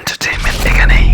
Entertainment এখানেই।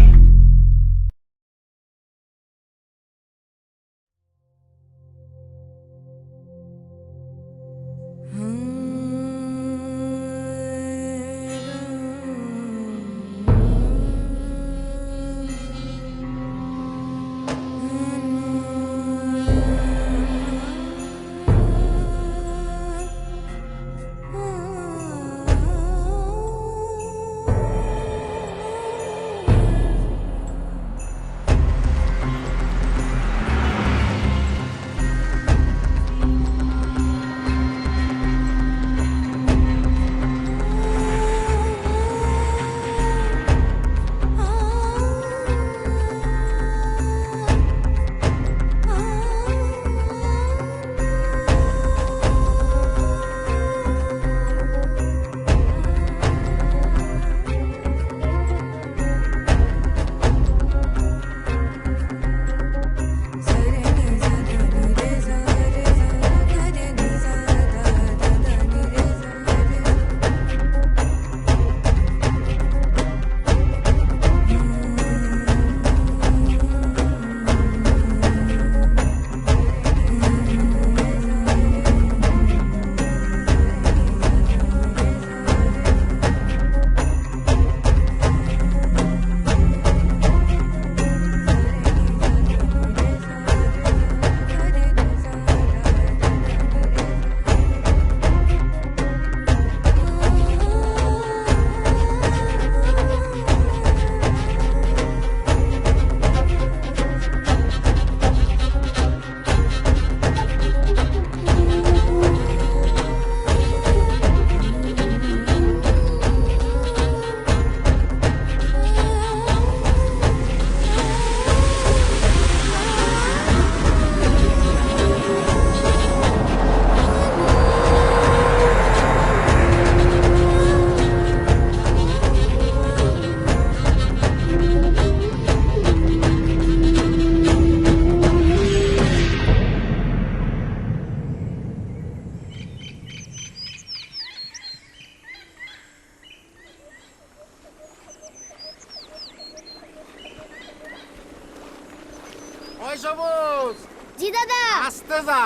ওই সবুজ, জি দাদা। আস্তে যা।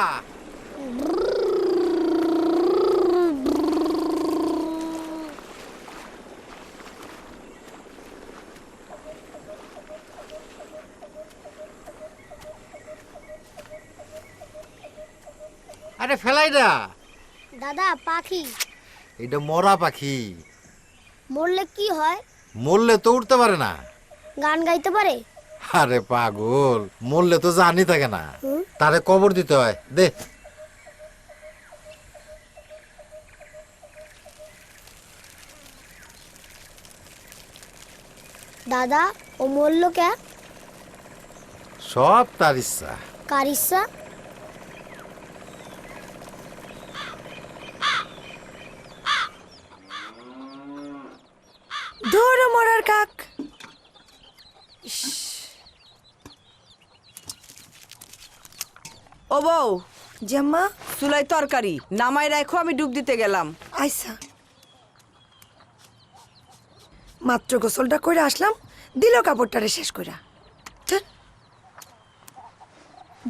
আরে ফেলাই না। দাদা পাখি এটা মরা পাখি, মরলে কি হয়? মরলে তো উঠতে পারে না। গান গাইতে পারে? আরে পাগল, মরলে তো জানি থাকে না, হুম? তারে কবর দিতে হয়। দে। দাদা ও মরলো কে? সব তার ইচ্ছা। কার ইচ্ছা? ধরো মরার কাক। ও বউ, জাম্মা চুলাই তরকারি নামাই রাখো, আমি ডুব দিতে গেলাম। আইসা মাত্র গোসলটা করে আসলাম, দিল কাপড়টারে শেষ কইরা। ধ্যাৎ,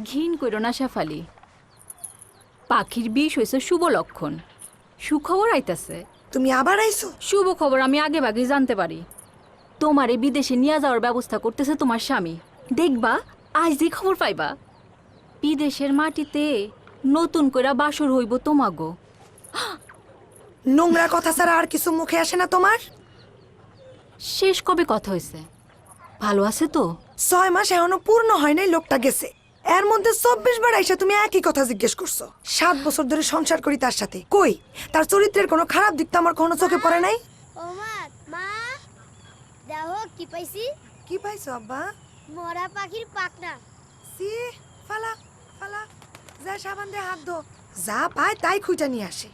ঘিন কইরো না শেফালি, পাখির বিষ হয়েছে শুভ লক্ষণ। সুখবর আইতাছে। তুমি আবার আইছো? শুভ খবর আমি আগে ভাগে জানতে পারি। তোমারে বিদেশে নিয়ে যাওয়ার ব্যবস্থা করতেছে তোমার স্বামী। দেখবা আজ যে খবর পাইবা, বিদেশের মাটিতে নতুন কইরা বাসর হইব তোমাগো। নোংরা কথা ছাড়া আর কিছু মুখে আসে না তোমার? শেষ কবে কথা হয়েছে? ভালো আছে তো? 6 মাস এখনো পূর্ণ হয় নাই, লোকটা গেছে। এর মধ্যে 24 বার আইসা তুমি একই কথা জিজ্ঞেস করছো। 7 বছর ধরে সংসার করি তার সাথে, কই তার চরিত্রের কোনো খারাপ দিক তো আমার কোনো চোখে পড়ে নাই। ও মা দেখো কি পাইছি। কি পাইছো আব্বা? মরা পাখির পাখনা। সি, ফালা ফালা, যা সাবান দিয়ে হাত ধো, যা পায় তাই খুঁজা নিয়ে আসে।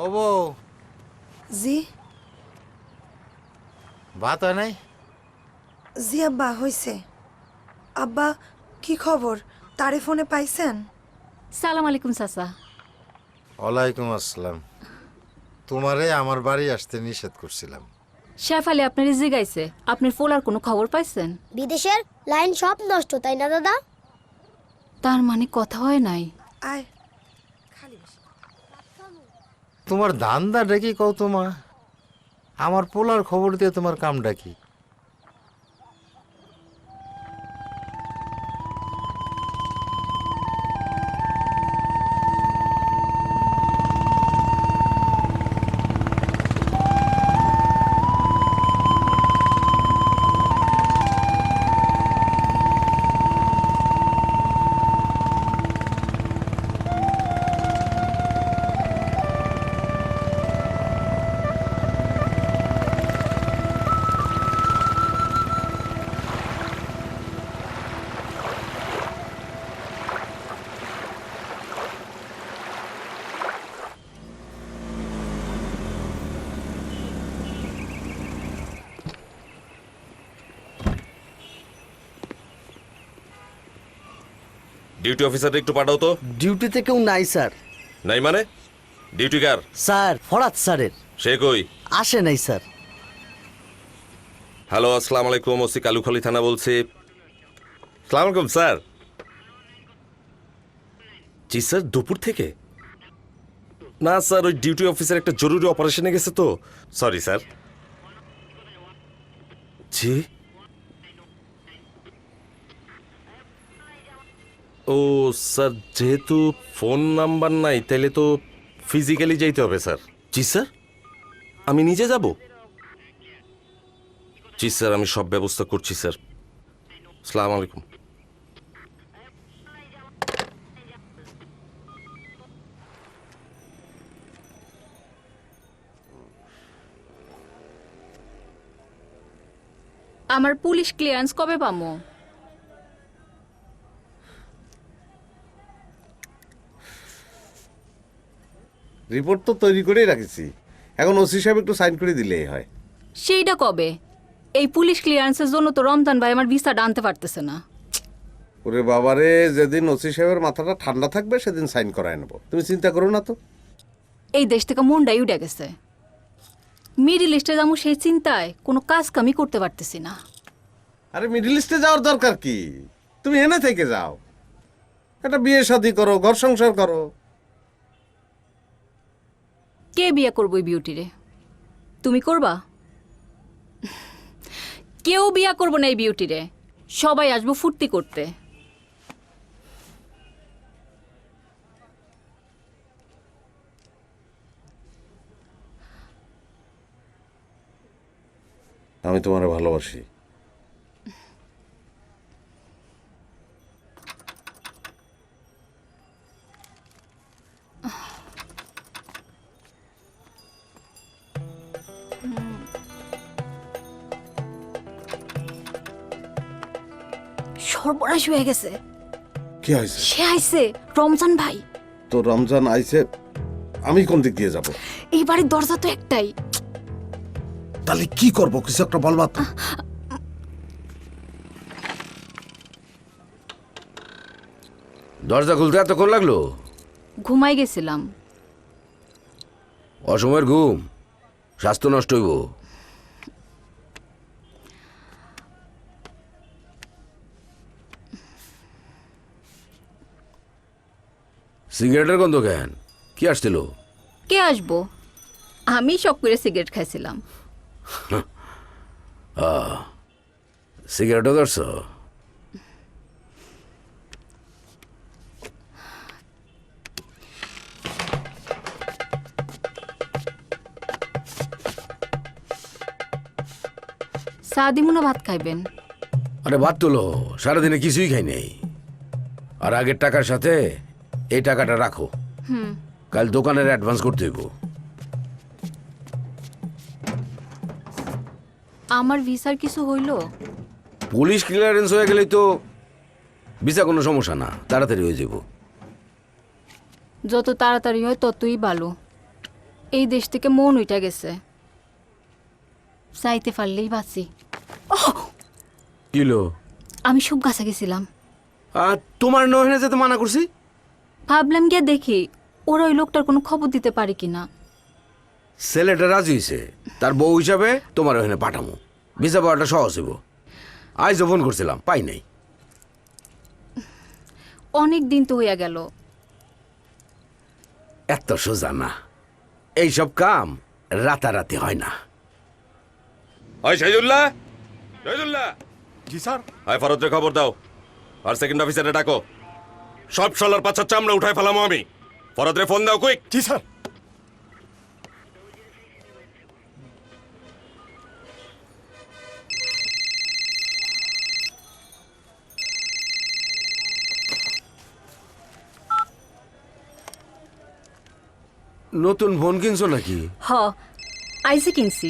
ও বউ, জি ভাত হয় নাই? জি আব্বা হইছে। আব্বা কি খবর, তারে ফোনে পাইছেন? সালাম আলাইকুম চাচা। ওয়ালাইকুম আসসালাম। তোমারে আমার বাড়ি আসতে নিষেধ করছিলাম, শেফালি আপনার জিগাইছে আপনার ফোলার কোনো খবর পাইছেন? বিদেশের লাইন সব নষ্ট তাই না দাদা? তার মানে কথা হয় নাই। আয় তোমার ধান্দা ডাকি কও তোমা, আমার পোলার খবর দিয়ে তোমার কামটা কি? ডিউটি অফিসারটা একটু পাঠাও তো। ডিউটিতে কেউ নাই স্যার। নাই মানে? ডিউটি কার? স্যার ফরাদ স্যারের। সে কই? আসে নাই স্যার। হ্যালো, আসসালামু আলাইকুম, ওসি কালুখালী থানা বলছি। সালাম আলাইকুম স্যার। জি স্যার, দুপুর থেকে? না স্যার, ওই ডিউটি অফিসার একটা জরুরি অপারেশনে গেছে তো। Sorry sir. জি ও স্যার, যেহেতু ফোন নাম্বার নাই তাহলে তো ফিজিক্যালি যাইতে হবে স্যার। জি স্যার, আমি নিজে যাব? জি স্যার, আমি সব ব্যবস্থা করছি স্যার। আসসালামু আলাইকুম। আমার পুলিশ ক্লিয়ারেন্স কবে পামো? রিপোর্ট তো তৈরি করেই রাখেছি, এখন ওসি সাহেব একটু সাইন করে দিলেই হয়। সেইটা কবে? এই পুলিশ ক্লিয়ারেন্সের জন্য তো রমজান ভাই আমার ভিসাটা আনতে পারতেছে না। ওরে বাবারে, যেদিন ওসি সাহেবের মাথাটা ঠান্ডা থাকবে সেদিন সাইন করায় নেবো, তুমি চিন্তা করো না তো। এই দেশ থেকে মনটাই উঠে গেছে। মিডিল ইস্টে যাবো সেই চিন্তায় কোনো কাজ কামই করতে পারতেছি না। আরে মিডল ইস্টে যাওয়ার দরকার কি? তুমি এনে থেকে যাও, একটা বিয়ে শাদী করো, ঘর সংসার করো। কে বিয়ে করবো এই বিউটিরে? তুমি করবা? কেউ বিয়া করবো না এই বিউটিরে, সবাই আসবো ফুর্তি করতে। আমি তোমারে ভালোবাসি। সর্বনাশ হয়ে গেছে। কি হয়েছে? সে আইছে, রমজান ভাই। তো রমজান আইছে, আমি কোন দিক দিয়ে যাব? এই বাড়ির দরজা তো একটাই। তাহলে কি করব, কিছু একটা বলবা তো। দরজা খুলতে এতক্ষণ লাগলো? ঘুমাই গেছিলাম। অসময়ের ঘুম স্বাস্থ্য নষ্ট হইব। সিগারেটের গন্ধ কেন? কি আসছিল? কে আসবো? আমি শখ করে সিগারেট খাইছিলাম। সিগারেটও ধরছ? চা দিমুনা ভাত খাইবেন? আরে ভাত তোলো, সারাদিনে কিছুই খাই নেই। আর আগের টাকার সাথে এই টাকাটা রাখো, কাল দোকানের অ্যাডভান্স করতে হইব। আমার ভিসার কিছু হইল? পুলিশ ক্লিয়ারেন্স হয়ে গেলেই তো ভিসা কোনো সমস্যা না, তাড়াতাড়ি হয়ে যাব। যত তাড়াতাড়ি হয় ততই ভালো। এই দেশ থেকে মন উইটা গেছে, চাইতে পারলেই বাঁচি। কিলো? আমি সব গাছে গেছিলাম। তোমার নহেনে যেতে মানা করছি। ভাবলাম গিয়ে দেখি ওরা ওই লোকটার কোনো খবর দিতে পারে কিনা। ছেলেটা রাজি হয়েছে, তার বউ হিসাবে তোমার ওখানে পাঠামো। ভিসা পাওয়াটা সহজ হইব। আজ ফোন করছিলাম, পাই নাই। অনেক দিন তো হইয়া গেল। এত সোজা না, এইসব কাম রাতারাতি হয় না। ওই শহীদুল্লাহ, শহীদুল্লাহ, জি স্যার। আয় ফরদরে খবর দাও, আর সেকেন্ড অফিসারে ডাকো। সব শালার পাছার চামড়া উঠাই ফেলামো আমি। ফরদরে ফোন দাও কুইক। জি স্যার। নতুন ফোন কিনছো নাকি? হ, আইসি কিনছি।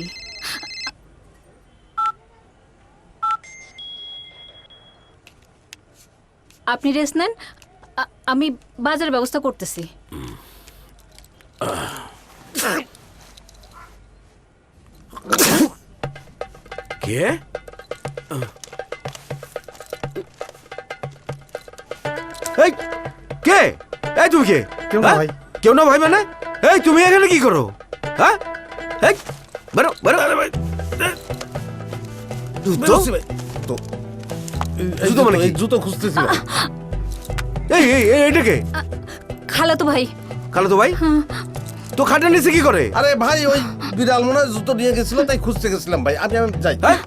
আপনি রেস্ট নেন, আমি বাজার ব্যবস্থা করতেছি। কে? এই কে? এই তুমি কে? কেউ না হ্যাঁ? ভাই। কেউ না ভাই মানে? এই তুমি এখানে কি করো? হ্যাঁ? এই বেরো বেরো। জুতো? জুতো মানে কি? জুতো খুঁজতেছি ভাই। এই এই এই, এটা কে? খালাতো ভাই। খালো তো ভাই? তো খাটের নিচে কি করে? আরে ভাই ওই বিড়াল মনে হয় জুতো নিয়ে গেছিল, তাই খুঁজতে গেছিলাম ভাই। আমি যাই। হ্যাঁ?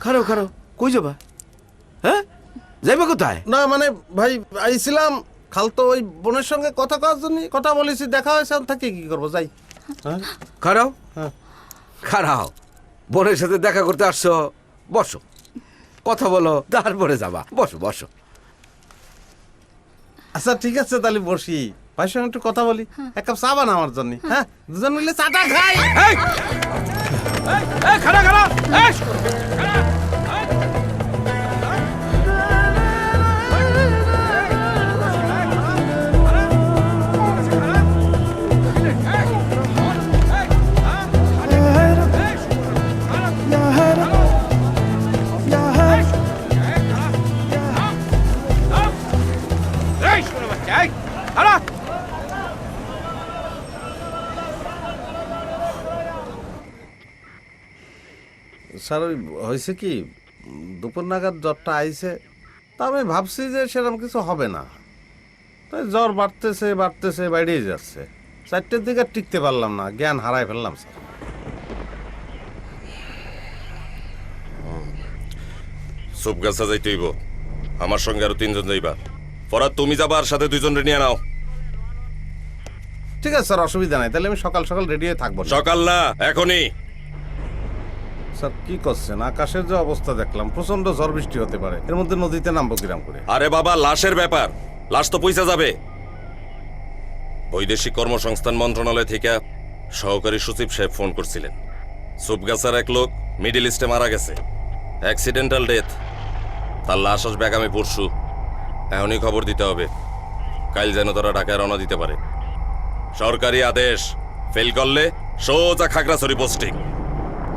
খারাও খারাও, কই যাবা? হ্যাঁ, যাইবা কোথায়? না মানে ভাই আইছিলাম খালতো ওই বোনের সঙ্গে কথা কওয়ার জন্য, কথা বলেছি, দেখা হয়েছে, থাকে কি করবো, যাই। হ্যাঁ খারাও হ্যাঁ। খারাও, বোনের সাথে দেখা করতে আসছো, বসো, কথা বলো, তারপরে যাবা। বসো বসো। আচ্ছা ঠিক আছে, তাহলে বসি। ভাইয়ের সঙ্গে একটু কথা বলি। এক কাপ চা বানা আমার জন্য। হ্যাঁ, দুজন মিলে চাটা খাই। এই এই খারা খারা, এই স্যার ওই হয়েছে কি, দুপুর নাগাদ জ্বরটা আইছে, তা আমি ভাবছি যে সেরকম কিছু হবে না। তাই জ্বর বাড়তেছে বাড়তেছে, বাইরেই যাচ্ছে। 4টের দিকে আর টিকতে পারলাম না, জ্ঞান হারাই ফেললাম স্যার। সুপ গাছা যাইতে হইব। আমার সঙ্গে আরো 3 জন যাইবা। ফরাদ তুমি যাবা, আর সাথে 2 জন নিয়ে নাও। ঠিক আছে স্যার, অসুবিধা নাই। তাহলে আমি সকাল সকাল রেডি হয়ে থাকবো। সকাল না, এখনই। স্যার কি করছেন? আকাশের যে অবস্থা দেখলাম, প্রচন্ড ঝড় বৃষ্টি হতে পারে। এর মধ্যে নদীতে নামবো কিরাম করে? আরে বাবা, লাশের ব্যাপার, লাশ তো পয়সা যাবে। বৈদেশিক কর্মসংস্থান মন্ত্রণালয় থেকে সহকারী সচিব সাহেব ফোন করছিলেন। সুপগাছার এক লোক মিডল ইস্টে মারা গেছে, অ্যাক্সিডেন্টাল ডেথ। তার লাশ আসবে আগামী পরশু। এখনই খবর দিতে হবে, কাল যেন তারা ঢাকায় রওনা দিতে পারে। সরকারি আদেশ, ফেল করলে সোজা খাগড়াছড়ি পোস্টিং,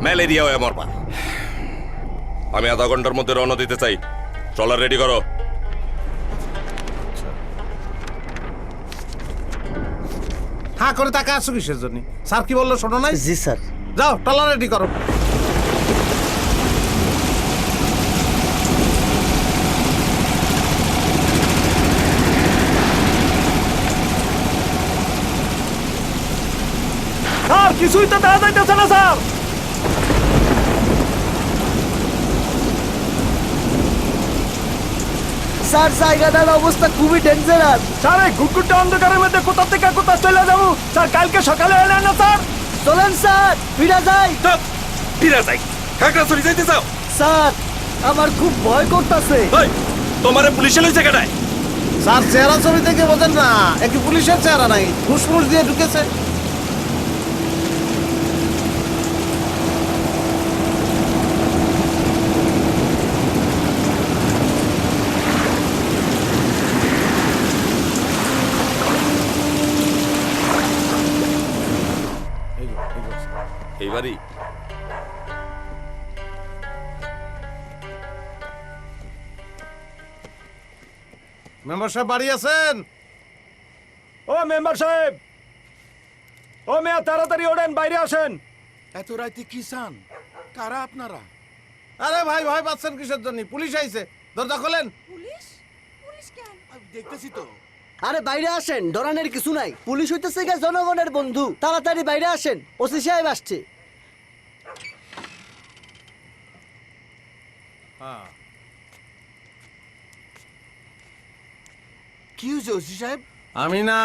ম্যালেরিয়া হয়ে মরবা। আমি আধা ঘন্টার মধ্যে রওনা দিতে চাই। ট্রলার রেডি করো। হ্যাঁ করে তাকে আসো কিসের জন্য? স্যার কি বললো শোনো নাই? জি স্যার। যাও ট্রলার রেডি করো। স্যার কিছুই তো দেখা যাইতেছে না স্যার। স্যার জায়গাটার অবস্থা খুবই ডেঞ্জারাস। স্যার এই ঘুটঘুটে অন্ধকারের মধ্যে কোথা থেকে কোথা চলে যাবো স্যার? কালকে সকালে এলেন না স্যার? চলেন স্যার, ফিরা যাই। ফিরে যাই। খাগড়াছড়ি যাইতে চাও? স্যার আমার খুব ভয় করতেছে। ওই, তোমারে পুলিশে লইছে কেডায়? স্যার চেহারা ছবি থেকে বোঝেন না, একই পুলিশের চেহারা নাই, ফুসফুস দিয়ে ঢুকেছে। এইবারই মেম্বার সাহেব বাড়ি আছেন? ও মেম্বার সাহেব, ও মেয়া তাড়াতাড়ি ওঠেন, বাইরে আসেন। এত রাতে কি চান? কারা আপনারা? আরে ভাই ভয় পাচ্ছেন কিসের জন্য? পুলিশ আইছে, দরজা খোলেন। আমি দেখতেছি তো। আরে বাইরে আসেন, ডরানের কিছু নাই। পুলিশ হইতেছে গা জনগণের বন্ধু। তাড়াতাড়ি বাইরে আসেন, ওসি সাহেব আসছে। কি হয়েছে ওসি সাহেব? আমি না।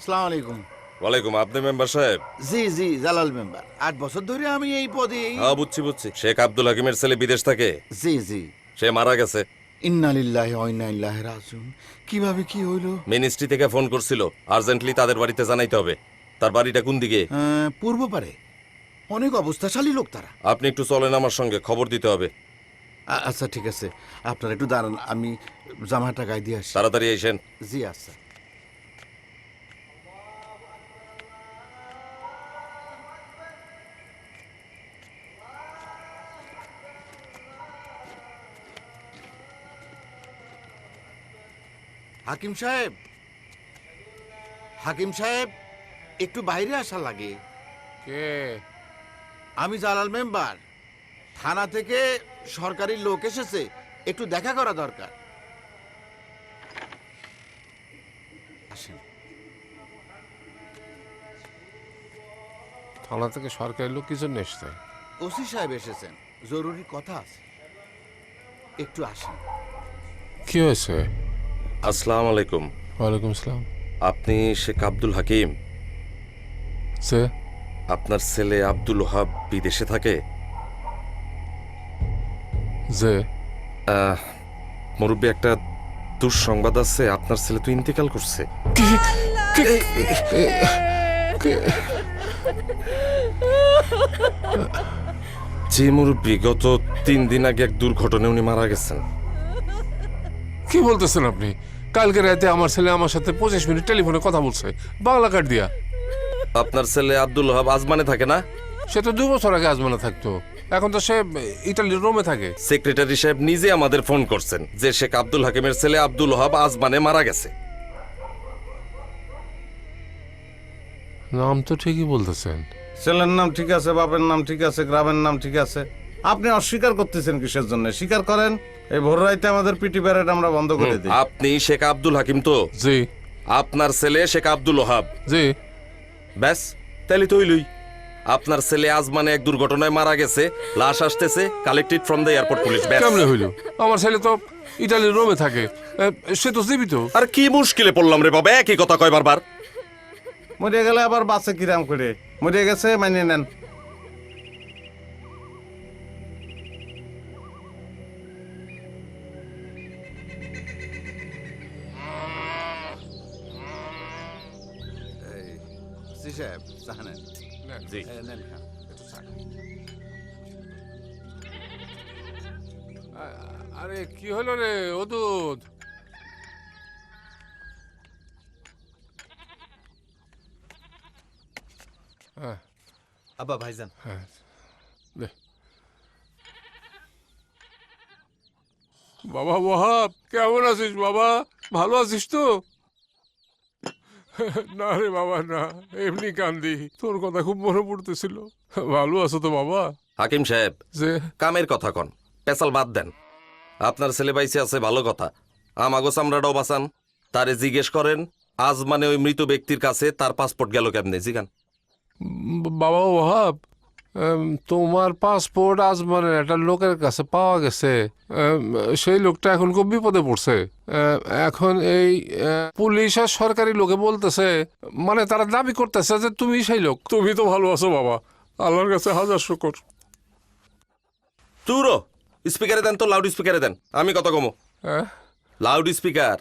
সালাম আলাইকুম। ওয়ালাইকুম, আপনি মেম্বার সাহেব? জি জি, জালাল মেম্বার। 8 বছর ধরে আমি এই পদে। হ্যাঁ বুঝছি বুঝছি। শেখ আব্দুল হাকিমের ছেলে বিদেশ থাকে, জি জি। সে মারা গেছে। ইন্না লিল্লাহি ওয়া ইন্না ইলাইহি রাজিউন। কিভাবে কি হইলো? মিনিস্ট্রি থেকে ফোন করছিল, আর্জেন্টলি তাদের বাড়িতে জানাইতে হবে। তার বাড়িটা কোন দিকে? পূর্ব পারে। অনেক অবস্থাশালী লোক তারা। আপনি একটু চলেন আমার সঙ্গে, খবর দিতে হবে। আচ্ছা ঠিক আছে, আপনারা একটু দাঁড়ান, আমি জামাটা গায়ে দিয়ে আসি। তাড়াতাড়ি আইসেন। জি আচ্ছা। হাকিম সাহেব, হাকিম সাহেব, একটু বাইরে আসা লাগে। কে? আমি জালাল মেম্বার। থানা থেকে সরকারি লোক এসেছে, একটু দেখা করা দরকার। আসেন। থানা থেকে সরকারি লোক কি জন্য এসছে? ওসি সাহেব এসেছেন, জরুরি কথা আছে, একটু আসেন। কি হয়েছে? আসসালামু আলাইকুম। ওয়ালাইকুম আসসালাম। আপনি শেখ আব্দুল হাকিম? সে আপনার ছেলে আব্দুল ওহাব বিদেশে থাকে? যে মুরব্বী, একটা দুঃসংবাদ আছে, আপনার ছেলে তো ইন্তেকাল করছে। জি মুরব্বী, গত 3 দিন আগে এক দুর্ঘটনায় উনি মারা গেছেন। কি বলতেছেন আপনি? কালকে রাতে আমার ছেলে আমার সাথে 25 মিনিট টেলিফোনে কথা বলছে, বাংলা কার্ড দিয়া। আপনার ছেলে আব্দুল ওহাব আজমানে থাকে না? সে তো 2 বছর আগে আজমানে থাকতো, এখন তো সে ইটালির রোমে থাকে। সেক্রেটারি সাহেব নিজে আমাদের ফোন করছেন যে শেখ আব্দুল হাকিমের ছেলে আব্দুল ওহাব আজমানে মারা গেছে। নাম তো ঠিকই বলতেছেন। ছেলের নাম ঠিক আছে, বাপের নাম ঠিক আছে, গ্রামের নাম ঠিক আছে। আপনি অস্বীকার করতেছেন কিসের জন্য? স্বীকার করেন। এই ভোর রাইতে আমাদের পিটি প্যারেড আমরা বন্ধ করে দিই। আপনি শেখ আব্দুল হাকিম তো? জি। আপনার ছেলে শেখ আব্দুল ওহাব? জি। ব্যাস, তাইলে তো হইলই। আপনার ছেলে আজমানে এক দুর্ঘটনায় মারা গেছে, লাশ আসতেছে, collected from the airport police. কেমনে হইল? আমার ছেলে তো ইটালির রোমে থাকে, সে তো জীবিত। আর কি মুশকিলে পড়লাম রে বাবা, একই কথা কয় বারবার। মরে গেলে আবার বাসে কিরাম করে? মরে গেছে, মানিয়ে নেন। ওসি সাহেব, চা নেন। জি। নেন, খান। আরে কি হলো রে ওদুদ? আব্বা ভাইজান। বাবা ওয়াহাব, কেমন আছিস বাবা? ভালো আছিস তো? না রে বাবা না, এমনি কান্দি, তোর কথা খুব মনে পড়তেছিল। ভালো আছো তো বাবা? হাকিম সাহেব, যে কামের কথা কন, পেশাল বাদ দেন। আপনার ছেলে বাইসে আছে ভালো কথা, আমাগো চামড়াটাও বাঁচান। তারে জিজ্ঞেস করেন আজ মানে ওই মৃত ব্যক্তির কাছে তার পাসপোর্ট গেল কেমনে, জিগান। বাবা ওয়াহাব, তোমার পাসপোর্ট আজ মানে একটা লোকের কাছে পাওয়া গেছে। সেই লোকটা এখন খুব বিপদে পড়ছে। এখন এই পুলিশ আর সরকারি লোকে বলতেছে, মানে তারা দাবি করতেছে যে তুমি সেই লোক। তুমি তো ভালো আছো বাবা, আল্লাহর কাছে হাজার শুকর। তুরো স্পিকারে দেন তো, লাউড স্পিকারে দেন, আমি কথা কমো। Loud speaker.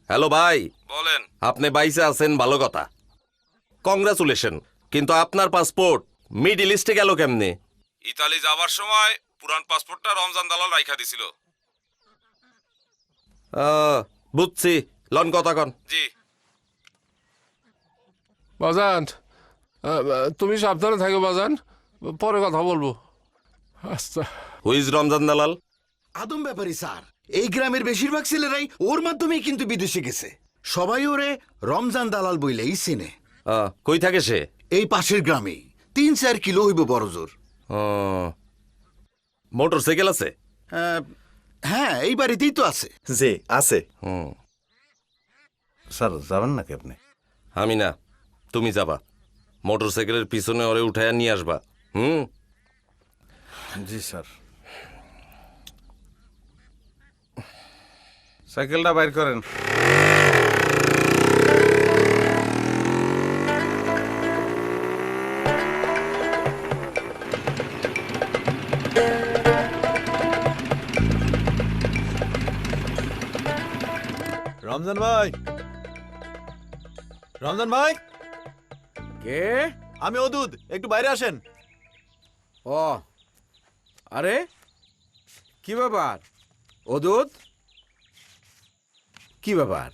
হ্যালো ভাই, বলেন। আপনি বাইসে আছেন ভালো কথা, কংগ্রাচুলেশন। কিন্তু আপনার পাসপোর্ট মিডল ইস্টে গেল কেমনে? ইতালি যাবার সময় পুরান পাসপোর্টটা রমজান দালাল রাইখা দিছিল। বুঝছি, লন কথা কন। জি বাজান, তুমি সাবধানে থাকো বাজান, পরে কথা বলবো। আচ্ছা। হুইজ রমজান দালাল? আদম ব্যাপারী স্যার, এই গ্রামের বেশিরভাগ ছেলেরাই ওর মাধ্যমেই কিন্তু বিদেশে গেছে। সবাই ওরে রমজান দালাল বইলেই চিনে। কই থাকে সে? এই পাশের গ্রামেই, 3-4 কিলো হইব বড়জোর। মোটর সাইকেল আছে? হ্যাঁ, এই বাড়িতেই তো আছে। জি আছে। স্যার যাবেন নাকি আপনি? আমি না, তুমি যাবা। মোটর সাইকেলের পিছনে ওরে উঠাইয়া নিয়ে আসবা। জি স্যার। সাইকেলটা বাইর করেন। রমজান ভাই, রমজান ভাই, কে? আমি অদূত, একটু বাইরে আসেন। ও আরে কি ব্যাপার অদূত? কি ব্যাপার?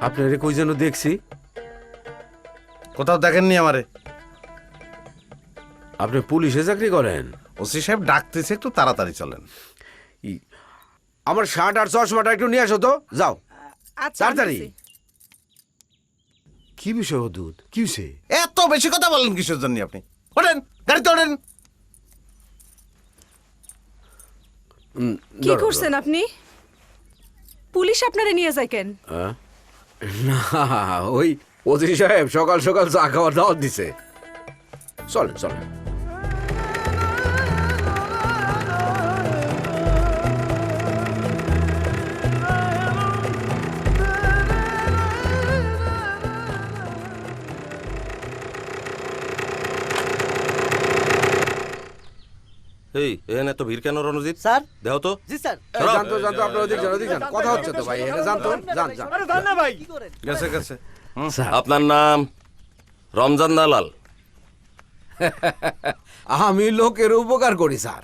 আপনারে কই যেন দেখছি। কোথাও দেখেননি আমারে? আপনি পুলিশে চাকরি করেন? ওসি সাহেব ডাকতেছে, একটু তাড়াতাড়ি চলেন। আমার শার্ট আর চশমাটা একটু নিয়ে আসো তো, যাও তাড়াতাড়ি। কি বিষয় অদূত? কি হয়েছে? এত বেশি কথা বলেন কিসের জন্য আপনি? ওঠেন, গাড়িতে ওঠেন। কি করছেন আপনি? পুলিশ আপনারে নিয়ে যায় কেন? না, ওই ওসি সাহেব সকাল সকাল চা খাওয়ার দাওয়াত দিছে। চলেন চলেন। এই এখানে তো ভিড় কেন রণজিৎ? স্যার। দেহ তো। জি স্যার। জানতো জানতো, আপনার ওদিক যান, ওদিক যান। কথা হচ্ছে তো ভাই, এখানে জানতো, যান যান। আরে যান না ভাই। গেছে গেছে। আপনার নাম রমজান দালাল? আমি লোকের উপকার করি স্যার।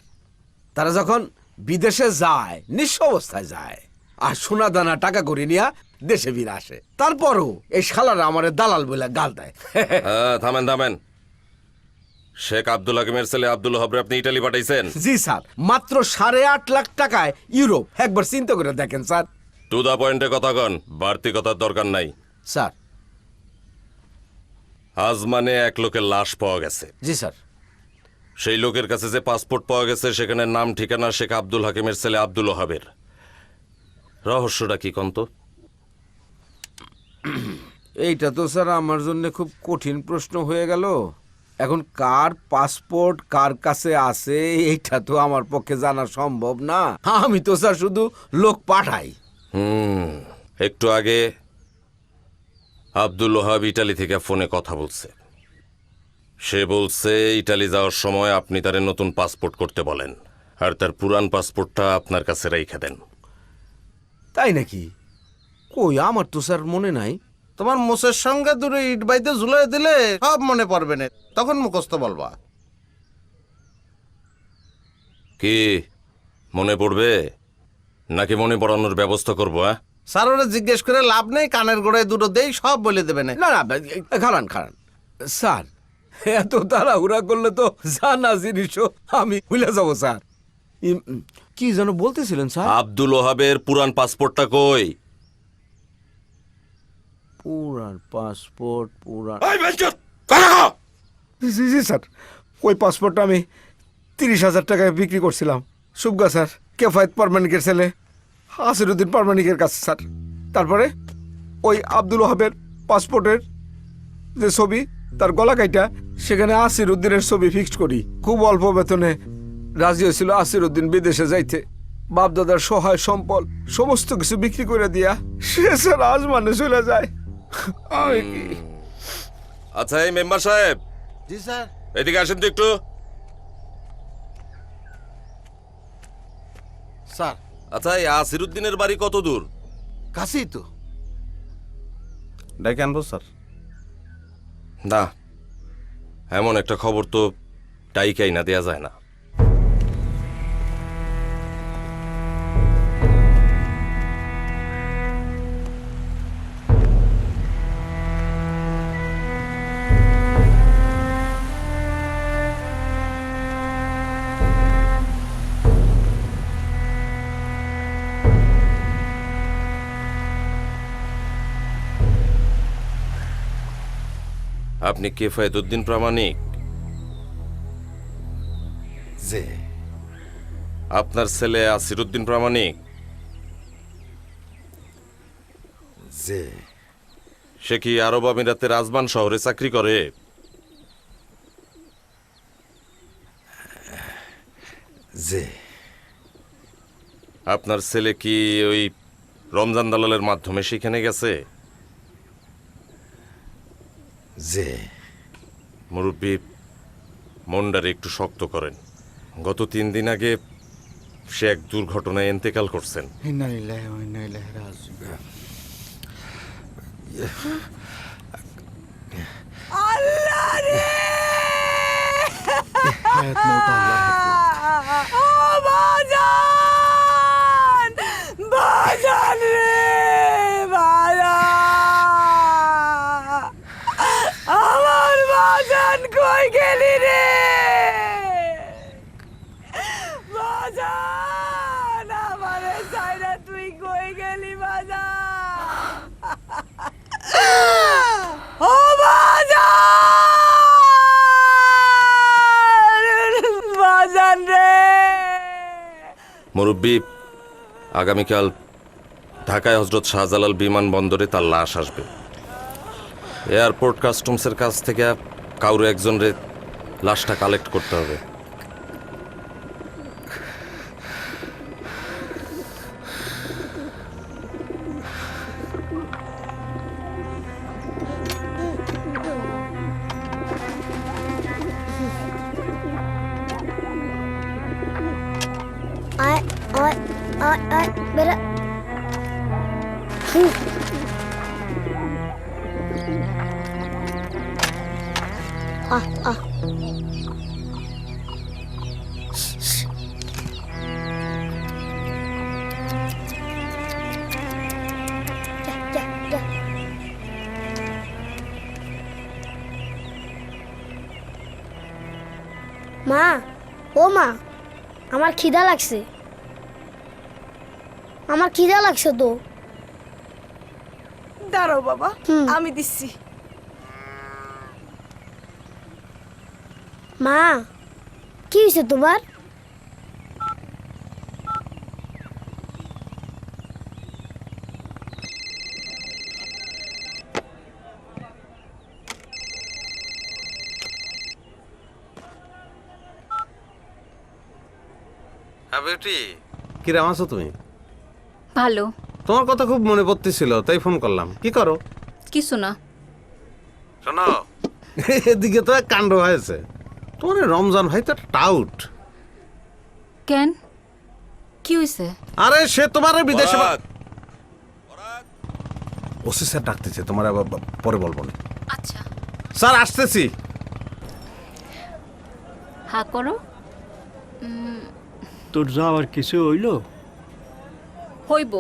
তারা যখন বিদেশে যায়, নিঃস্ব অবস্থায় যায়, আর সোনা দানা টাকা করে নিয়া দেশে ফিরে আসে, তারপরও এই শালারা আমারে দালাল বলে গাল দেয়। থামেন থামেন। শেখ আব্দুল হাকিমের ছেলে আব্দুল ওহাবরে আপনি ইটালি পাঠাইছেন? জি স্যার, মাত্র 8.5 লাখ টাকায় ইউরোপ। একবার চিন্তা করে দেখেন স্যার। টু দা পয়েন্টে কথা কন, বাড়তি কথার দরকার নাই। স্যার। আজ মানে এক লোকের লাশ পাওয়া গেছে। জি স্যার। সেই লোকের কাছে যে পাসপোর্ট পাওয়া গেছে সেখানে নাম ঠিকানা শেখ আব্দুল হাকিমের ছেলে আব্দুল ওহাবের। রহস্যটা কি কন্ত? এইটা তো স্যার আমার জন্য খুব কঠিন প্রশ্ন হয়ে গেল। এখন কার পাসপোর্ট কার কাছে আছে এইটা তো আমার পক্ষে জানা সম্ভব না। আমি তো স্যার শুধু লোক পাঠাই। একটু আগে আব্দুল ওহাব ইটালি থেকে ফোনে কথা বলছে। সে বলছে ইটালি যাওয়ার সময় আপনি তারে নতুন পাসপোর্ট করতে বলেন, আর তার পুরান পাসপোর্টটা আপনার কাছে রেখে দেন। তাই নাকি? কই, আমার তো স্যার মনে নাই। তোমার মোষের সঙ্গে দূরে ইট বাইতে ঝুলাই দিলে সব মনে পড়বে না, তখন মুখস্থ বলবা। কি মনে পড়বে নাকি মনে পড়ানোর ব্যবস্থা করবো? স্যার ওরা জিজ্ঞেস করে লাভ নেই, কানের গোড়ায় দুটো দেই, সব বলে দেবে না। না না, খারান খারান স্যার, এত তাড়াহুড়া করলে তো জানা জিনিসও আমি ভুলে যাবো স্যার। কি যেন বলতেছিলেন স্যার? আব্দুল ওহাবের পুরান পাসপোর্টটা কই? পুরান পাসপোর্ট? পুরান? জি জি স্যার, ওই পাসপোর্টটা আমি 30,000 টাকায় বিক্রি করছিলাম সুবগা স্যার, কেফায়েত পারমানিকের ছেলে আসিরুদ্দিন পারমানিকের কাছে স্যার। তারপরে ওই আব্দুল ওহাবের পাসপোর্টের যে ছবি, তার গলা কাইটা সেখানে আসিরুদ্দিনের ছবি ফিক্সড করি। খুব অল্প বেতনে রাজি হয়েছিল আসিরুদ্দিন বিদেশে যাইতে। বাপদাদার সহায় সম্পদ সমস্ত কিছু বিক্রি করে দিয়া সে স্যার আজ মানে চলে যায়। আমি কি? আচ্ছা এই মেম্বার সাহেব। জি স্যার। এদিকে আসেন তো একটু। স্যার। আচ্ছা এই আসিরুদ্দিনের বাড়ি কত দূর? কাছেই তো। ডেকে আনবো স্যার? না, এমন একটা খবর তো টাইকাই না দেয়া যায় না। আপনি কেফায়েতুদ্দিন প্রামাণিক? যে আপনার ছেলে আসিরুদ্দিন প্রামাণিক? যে সে কি আরব আমিরাতের রাজবান শহরে চাকরি করে? যে আপনার ছেলে কি ওই রমজান দালালের মাধ্যমে সেখানে গেছে? যে মুরব্বী, মনটারে একটু শক্ত করেন। গত 3 দিন আগে সে এক দুর্ঘটনায় ইন্তেকাল করছেন। আল্লাহ রে! ও বাজান! বাজান রে! বাজান! আমার বাজান কই গেলি রে? বাজান! আমারে ছাইরা তুই কই গেলি বাজান? ও বাজান! বাজান রে! মুরব্বী, আগামীকাল ঢাকায় হজরত শাহজালাল বিমানবন্দরে তার লাশ আসবে। এয়ারপোর্ট কাস্টমসের কাছ থেকে কাউরে একজনের লাশটা কালেক্ট করতে হবে। আয় আয় আয় আয় বেরা আহ আহ যা, যা, যা। মা, ও মা, আমার খিদা লাগছে। আমার খিদা লাগছে তো। দাঁড়াও বাবা, আমি দিচ্ছি। মা, কি হয়েছে তোমার? হ্যাঁ বেটি, কিরাম আছো তুমি? ভালো। তোমার কথা খুব মনে পড়তেছিল, তাই ফোন করলাম। কি করো? কিছু না। শোনো, এদিকে তো এক কাণ্ড হয়েছে। তোমার এই রমজান ভাই তো টাউট। কেন, কি হয়েছে? আরে সে তোমার ওই বিদেশে বরাত! ওসি স্যার ডাকতেছে, তোমার আবার পরে বলবো না। আচ্ছা, স্যার আসতেছি। হা করো। তোর যাওয়ার কিছু হইল? হইব।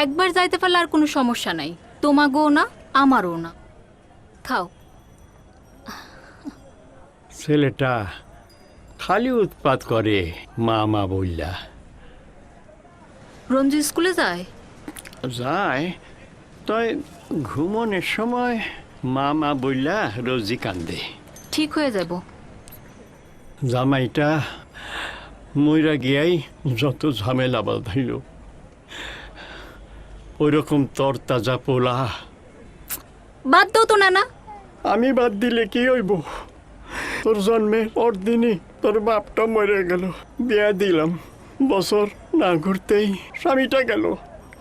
একবার যাইতে পারলে আর কোনো সমস্যা নাই। তোমাগো না, আমারও না। খাও। ছেলেটা খালি উৎপাত করে মা মা বললা। রঞ্জু স্কুলে যায়? যায়, তাই ঘুমনের সময় মা মা বললা রোজি কান্দে। ঠিক হয়ে যাব। জামাইটা মইরা গিয়াই যত ঝামেলা বাঁধাইল। ওইরকম তরতাজা পোলা বাদ দাও তো নানা। আমি বাদ দিলে কি হইব? তোর জন্মের পরদিনই তোর বাপটা মরে গেল। বিয়া দিলাম, বছর না ঘুরতেই স্বামীটা গেল।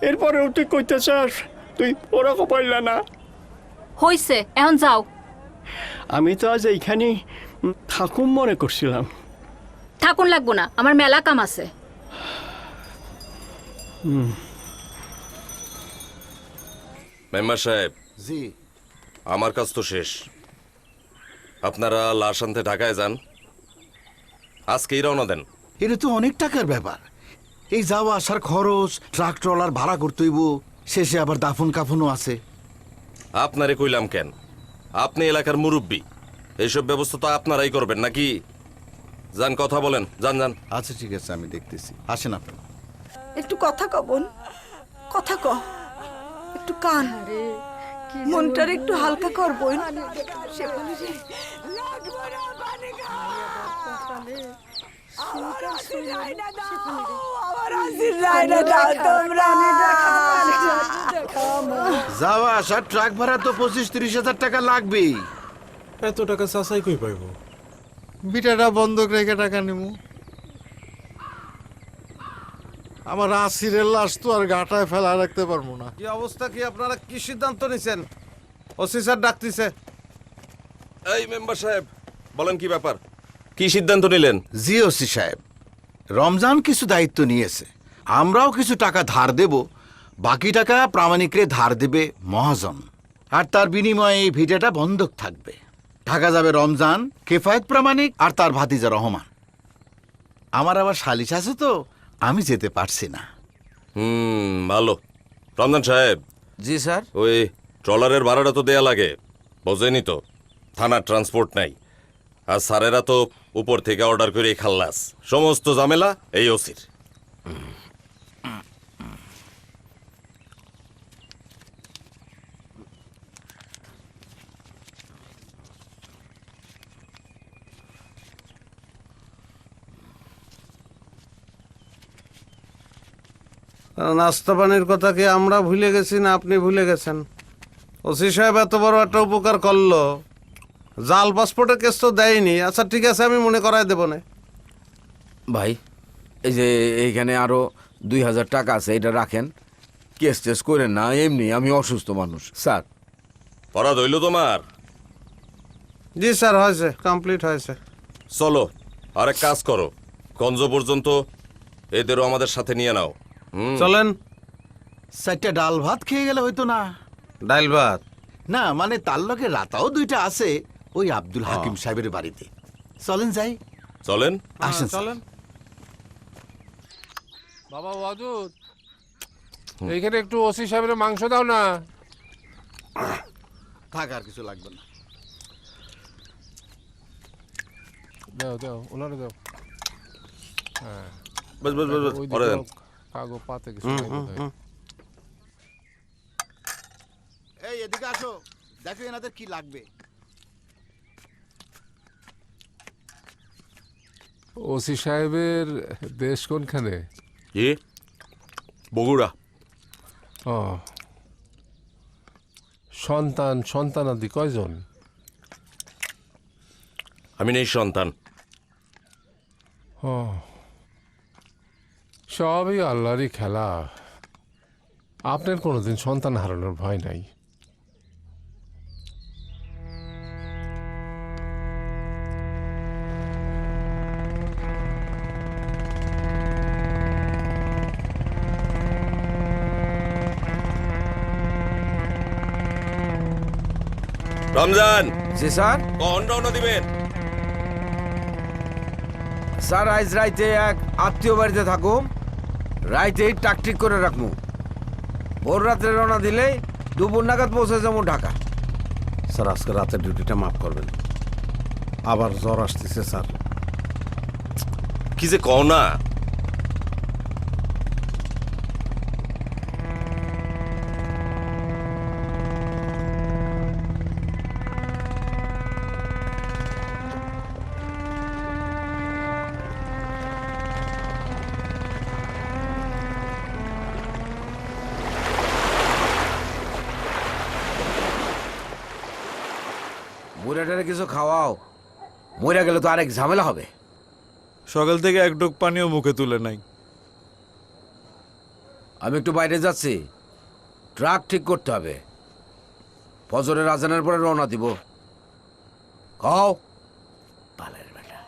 এরপরেও তুই কইতে চাস তুই ওরকম পাইলা না? হইছে, এখন যাও। আমি তো আজ এইখানে থাকুম মনে করছিলাম। থাকুন লাগবো না, আমার মেলা কাম আছে। মেম্বার সাহেব, জি, আমার কাজ তো শেষ। আপনারা লাশ আনতে ঢাকায় যান, আজকেই রওনা দেন। এটা তো অনেক টাকার ব্যাপার। এই যাওয়া আসার খরচ, ট্রাক ট্রলার ভাড়া করতে হইব, শেষে আবার দাফন কাফনও আছে। আপনারে কইলাম কেন, আপনি এলাকার মুরব্বী, এইসব ব্যবস্থা তো আপনারাই করবেন নাকি? যান, কথা বলেন, যান যান। আচ্ছা ঠিক আছে, আমি দেখতেছি। আসেন আপনি। একটু কথা ক বোন, কথা ক, একটু কান। মনটার একটু হালকা কর বোন। যাওয়া আসার ট্রাক ভাড়া তো 25-30 হাজার টাকা লাগবেই। এত টাকা চাচাই কই পাইব? বিটাটা বন্ধক রেখে টাকা নিমু। আমার আসিরের লাশ তো আর গাটায় ফেলা রাখতে পারবো না। কি অবস্থা, কি আপনারা কি সিদ্ধান্ত নিছেন? ওসি স্যার ডাকতেছে। এই মেম্বার সাহেব বলেন কি ব্যাপার, কি সিদ্ধান্ত নিলেন? জি ওসি সাহেব, রমজান কিছু দায়িত্ব নিয়েছে, আমরাও কিছু টাকা ধার দেব, বাকি টাকা প্রামাণিকরে ধার দেবে মহাজন, আর তার বিনিময়ে এই ভিটাটা বন্ধক থাকবে। টাকা যাবে রমজান, কেফায়েত প্রামাণিক আর তার ভাতিজা রহমান। আমার আবার সালিশ আছে তো, আমি যেতে পারছি না। ভালো। রমজান সাহেব। জি স্যার। ওই ট্রলারের ভাড়াটা তো দেয়া লাগে, বোঝেনি তো, থানার ট্রান্সপোর্ট নাই, আর স্যারেরা তো উপর থেকে অর্ডার করে খাল্লাস, সমস্ত ঝামেলা এই ওসির। নাস্তা পানির কথা কি আমরা ভুলে গেছি না আপনি ভুলে গেছেন? ওসি সাহেব এত বড় একটা উপকার করলো, জাল পাসপোর্টের কেস তো দেয়নি। আচ্ছা ঠিক আছে, আমি মনে করাই দেবো না। ভাই এই যে এইখানে আরো 2000 টাকা আছে, এটা রাখেন, কেস টেস করেন না, এমনি আমি অসুস্থ মানুষ স্যার। পরাধ হইল তোমার? জি স্যার, হয়েছে, কমপ্লিট হয়েছে। চলো আরেক কাজ করো, গঞ্জ পর্যন্ত এদেরও আমাদের সাথে নিয়ে নাও। চলেন। 4টা ডাল ভাত খেয়ে গেলে হয়তো না? ডাল ভাত না, মানে তার লগে রাতাও 2টা আছে ওই আব্দুল হাকিম সাহেবের বাড়িতে। চলেন যাই। চলেন, আসেন চলেন। বাবা ওয়াজুদ, এইখানে একটু ওসি সাহেবের মাংস দাও না। থাক, আর কিছু লাগবে না। দাও দাও, ওনারে দাও। হ্যাঁ বস বস বস বস, ওই পরে দেন। কাগজ পাতে কিছু নাই বোধহয়। এই এদিকে আসো, দেখো এনাদের কি লাগবে। ওসি সাহেবের দেশ কোনখানে? কি? বগুড়া। ও, সন্তানাদি কয়জন? আমি নেই সন্তান। ও, সবই আল্লাহরই খেলা। আপনার কোনোদিন সন্তান হারানোর ভয় নাই। রমজান। জি স্যার। কখন রওনা দিবেন? স্যার আজ রাইতে এক আত্মীয় বাড়িতে থাকুম, রাইতেই টাকটিক করে রাখবো, ভোর রাত্রে রওনা দিলেই দুপুর নাগাদ পৌঁছে যাবো ঢাকা। স্যার আজকে রাতের ডিউটিটা মাফ করবেন, আবার জ্বর আসতেছে স্যার। কি যে কও না। বুড়াটারে কিছু খাওয়াও, মরে গেলে তো আরেক ঝামেলা হবে। সকাল থেকে এক ডোক পানিও মুখে তুলে নাই। আমি একটু বাইরে যাচ্ছি, ট্রাক ঠিক করতে হবে, ফজরের আজানের পরে রওনা দিব। খাও পালের বেটা।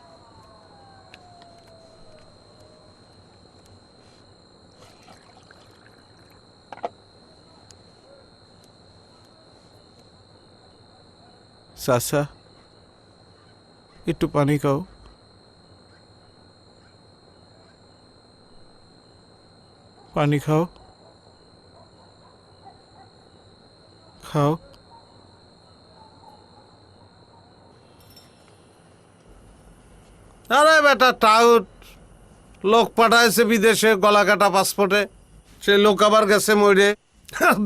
চাচা একটু পানি খাও। পানি খাও, খাও। আরে বেটা টাউট, লোক পাঠাইছে বিদেশে গলা কাটা পাসপোর্টে, সে লোক আবার গেছে মরে।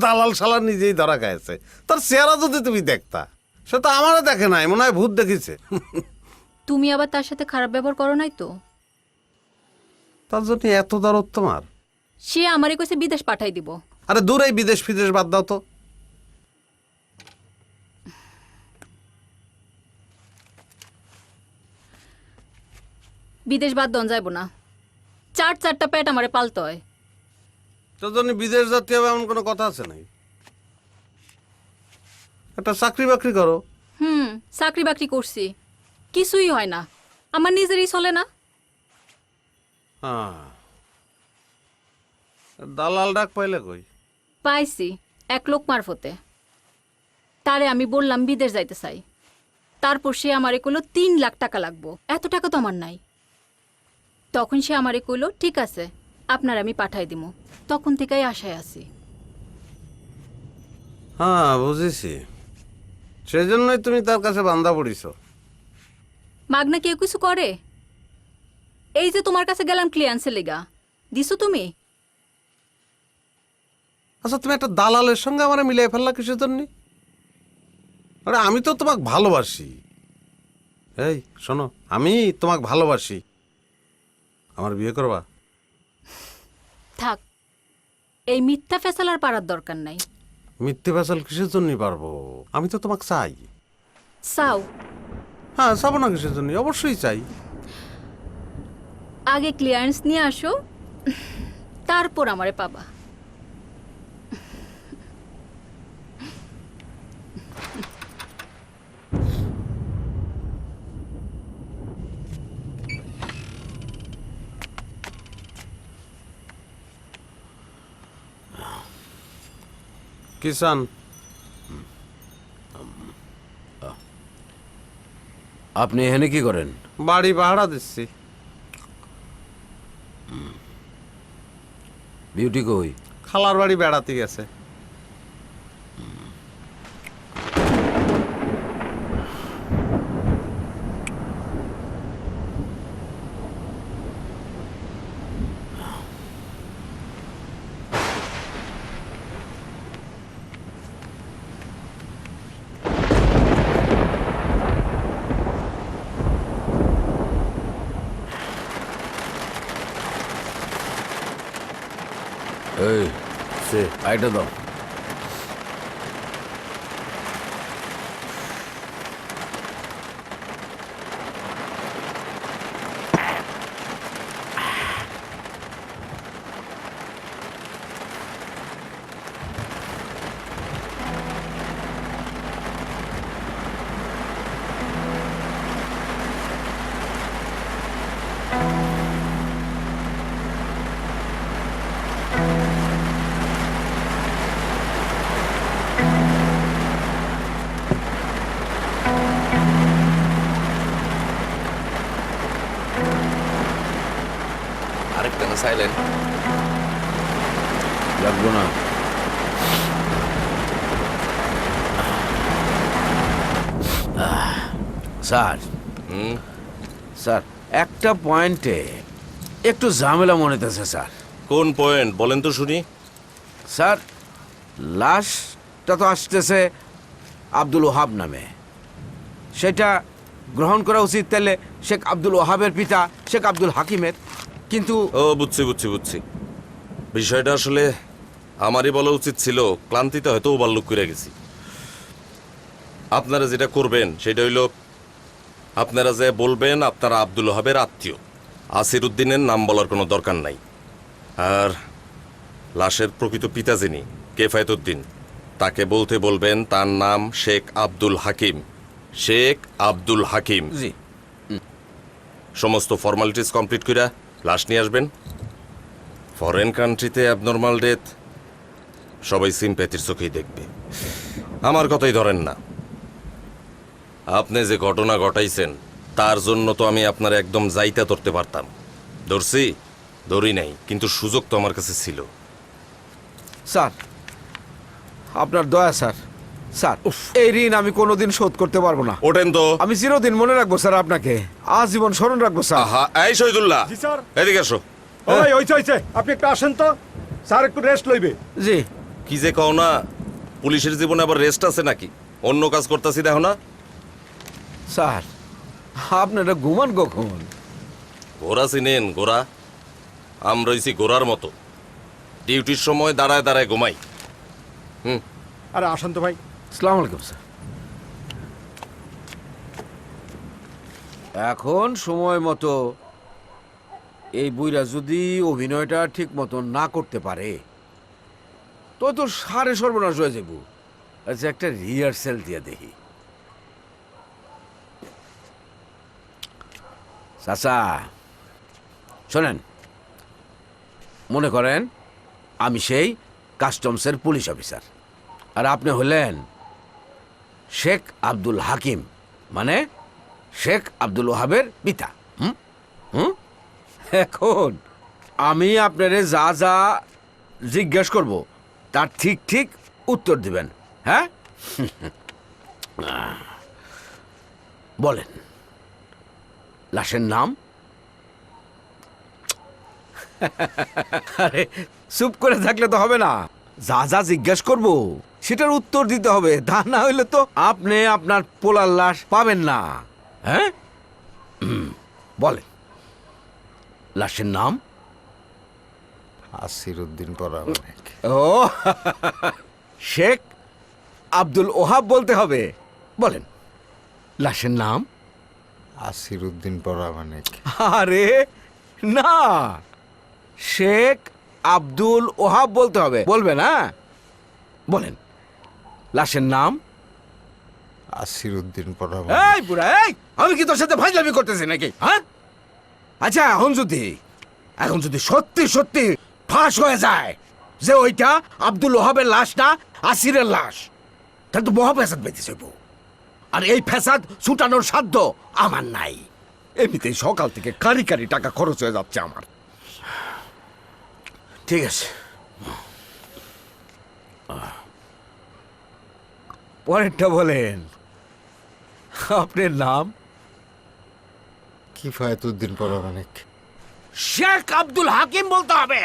দালাল শালা নিজেই ধরা খাইছে। তার চেহারা যদি তুমি দেখতা, সে তো আমারও দেখে নাই, মনে হয় ভূত দেখেছে। তুমি আবার তার সাথে খারাপ ব্যবহার করো নাই তো? তার জন্য এত দরদ তোমার? সে আমারই কইছে বিদেশ পাঠাই দিব। আরে দূর, এই বিদেশ ফিদেশ বাদ দাও তো। বিদেশ বাদ দন যাইব না, চারটা পেট আমারে পালতে হয়। তোর জন্য বিদেশ যাতে হবে এমন কোনো কথা আছে নাকি? একটা চাকরি বাকরি করো। চাকরি বাকরি করছি, কিছুই হয় না, আমার নিজেরই চলে না। হ্যাঁ, দালাল ডাক পাইলে কই? পাইছি এক লোক মারফতে। তারে আমি বললাম বিদেশ যাইতে চাই, তারপর সে আমারে কইলো 3 লাখ টাকা লাগবো। এত টাকা তো আমার নাই। তখন সে আমারে কইলো ঠিক আছে, আপনার আমি পাঠাই দিব। তখন থেকেই আশায় আছি। হ্যাঁ, বুঝেছি। সেজন্যই তুমি তার কাছে বান্দা পড়িছ। মাগনা কেউ কিছু করে? এই যে তোমার কাছে গেলাম ক্লিয়ান্সের লেগা, দিছো তুমি? আচ্ছা, তুমি একটা দালালের সঙ্গে আমার মিলিয়ে ফেললা কিসের জন্য? আরে আমি তো তোমাকে ভালোবাসি। এই শোনো, আমি তোমাকে ভালোবাসি। আমার বিয়ে করবা? থাক, এই মিথ্যা ফেসালার পারার দরকার নাই। মিথ্যে ফেসাল কিসের জন্যই পারবো? আমি তো তোমাকে চাই। চাও? হ্যাঁ, চাবো না কিসের জন্য? অবশ্যই চাই। আগে ক্লিয়ারেন্স নিয়ে আসো, তারপর আমারে পাবা। কিষান, আপনি এখানে কি করেন? বাড়ি ভাড়া দিচ্ছি। বিউটি কই? খালার বাড়ি বেড়াতে গেছে। এই সে আইটা দাও। আরেকটা না সাইলেন্ট লাগবো না। স্যার, স্যার একটা পয়েন্টে একটু ঝামেলা মনে হতেছে স্যার। কোন পয়েন্ট বলেন তো শুনি। স্যার, লাশটা তো আসতেছে আব্দুল ওহাব নামে, সেটা গ্রহণ করা উচিত তাহলে শেখ আব্দুল ওহাবের পিতা শেখ আব্দুল হাকিমের। কিন্তু ও বুঝছি বিষয়টা আসলে আমারই বলা উচিত ছিল, ক্লান্তিতে হয়তো ওভারলুক করে গেছি। আপনারা যেটা করবেন সেটা হইল, আপনারা যে বলবেন আপনারা আব্দুল ওহাবের আত্মীয়, আসির উদ্দিনের নাম বলার কোনো দরকার নাই। আর লাশের প্রকৃত পিতা যিনি কেফায়েত উদ্দিন, তাকে বলতে বলবেন তার নাম শেখ আব্দুল হাকিম। শেখ আব্দুল হাকিম। জি। সমস্ত ফর্মালিটিস কমপ্লিট করে লাশ নিয়ে আসবেন। ফরেন কান্ট্রিতে অ্যাবনর্মাল ডেথ সবাই সিম্প্যাথির চোখেই দেখবে, আমার কথাই ধরেন না। আপনি যে ঘটনা ঘটাইছেন তার জন্য তো আমি আপনার একদম যাইতা ধরতে পারতাম, ধরি নাই, কিন্তু সুযোগ তো আমার কাছে ছিল। স্যার, আপনার দয়া স্যার। স্যার, এই ঋণ আমি কোনোদিন শোধ করতে পারবো না। ওঠেন তো। আমি চিরদিন মনে রাখবো স্যার, আপনাকে আজীবন স্মরণ রাখবো স্যার। আহা, এই শহীদুল্লাহ, জি স্যার। এদিকে আসো। হইছে আপনি একটু আসেন তো, স্যার একটু রেস্ট লইবে। জি। কি যে কও না, পুলিশের জীবনে আবার রেস্ট আছে নাকি? অন্য কাজ করতেছি দেখো না। স্যার আপনারা ঘুমান কখন? ঘোড়া চিনেন? ঘোড়া আমরা হইছি ঘোড়ার মতো, ডিউটির সময় দাঁড়ায় দাঁড়ায় ঘুমাই। আরে আসেন তো ভাই। আসসালামু আলাইকুম স্যার। এখন সময় মতো এই বুইরা যদি অভিনয়টা ঠিক মতো না করতে পারে তো সারে সর্বনাশ হয়ে যাব। আচ্ছা একটা রিহার্সেল দিয়ে দেখি। চাচা শোনেন, মনে করেন আমি সেই কাস্টমসের পুলিশ অফিসার, আর আপনি হলেন শেখ আব্দুল হাকিম, মানে শেখ আব্দুল ওহাবের পিতা। হুম হুম এখন আমি আপনারে যা যা জিজ্ঞেস করব তার ঠিক ঠিক উত্তর দিবেন। হ্যাঁ বলেন, লাশের নাম? আরে চুপ করে থাকলে তো হবে না, যা যা জিজ্ঞেস করব সেটার উত্তর দিতে হবে, তা না হইলে তো আপনি আপনার পোলার লাশ পাবেন না। হ্যাঁ বলেন, লাশের নাম? আসিরউদ্দিন পরামানিক। ও শেখ আব্দুল ওহাব বলতে হবে। বলেন, লাশের নাম? আসিরউদ্দিন পরামানিক। আরে না, শেখ আব্দুল ওহাব বলতে হবে। বলবেন? হ্যাঁ বলেন, লাশের নাম? আসিরউদ্দিন পরামানিক। এই বুড়া, এই আমি কি তোর সাথে ফাইজলামি করতেছি নাকি? হ্যাঁ আচ্ছা, এখন যদি সত্যি সত্যি ফাঁস হয়ে যায় যে ওইটা আব্দুল ওহাবের লাশ না আসিরের লাশ, তাহলে তো মহা ফ্যাসাদ বেঁধে যাবো, আর এই ফ্যাসাদ ছুটানোর সাধ্য আমার নাই। এমনিতেই সকাল থেকে কারি কারি টাকা খরচ হয়ে যাচ্ছে আমার। ঠিক আছে, পরেরটা বলেন, আপনার নাম? কিফায়েতুদ্দিন পরামানিক। শেখ আব্দুল হাকিম বলতে হবে।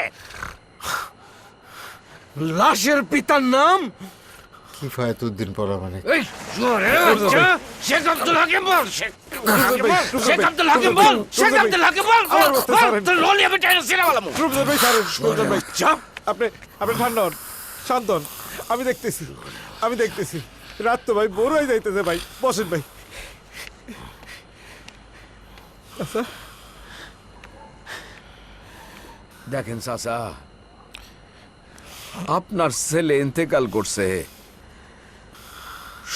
লাশের পিতার নাম? কিফায়েতুদ্দিন পরামানিক। এই জোরে আচ্ছা, শেখ আব্দুল হাকিম বল, শেখ আব্দুল হাকিম বল, শেখ আব্দুল হাকিম বল। তোর ললিয়া বেটা সিনেমালা মু। চাপ। আপনি ঠান্ডা হন, শান্ত হন। আমি দেখতেছি রাত তো ভাই বড় হয়ে যাইতেছে ভাই। বসেন ভাই। আচ্ছা দেখেন চাচা, আপনার ছেলে ইন্তেকাল করছে,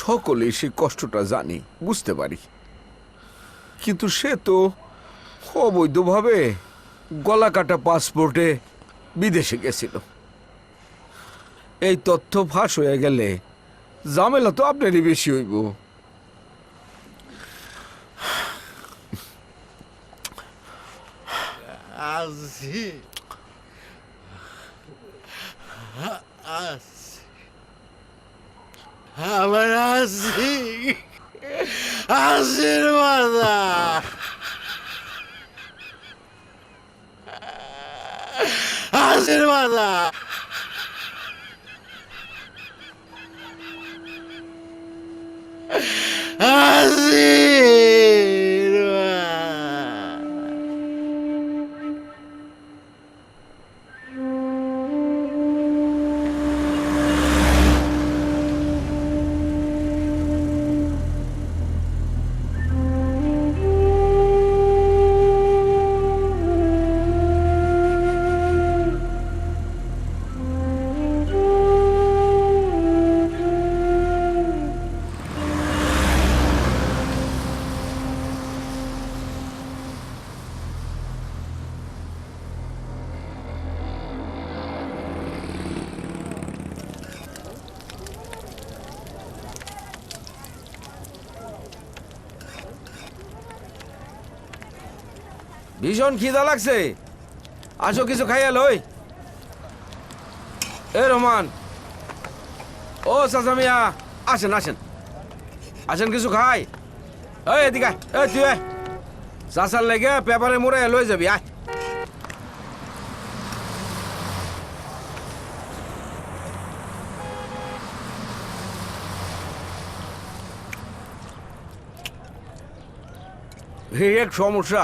সকলেই সে কষ্টটা জানি, বুঝতে পারি, কিন্তু সে তো অবৈধভাবে গলা কাটা পাসপোর্টে বিদেশে গেছিল। এই তথ্য ফাঁস হয়ে গেলে ঝামেলা তো আপনারই বেশি হইব। আমার আশীর্বাদ। আশীর্বাদ। ভীষণ খিদা লাগছে, আসো কিছু খাইয়া লই। এ রহমান, ও চাচা মিয়া, আসেন আসেন আসেন, কিছু খাই। এই এদিকে, এই তুই চাচার লেগে পেপারে মুড়ে লই যাবি, আয়। এই এক সমস্যা,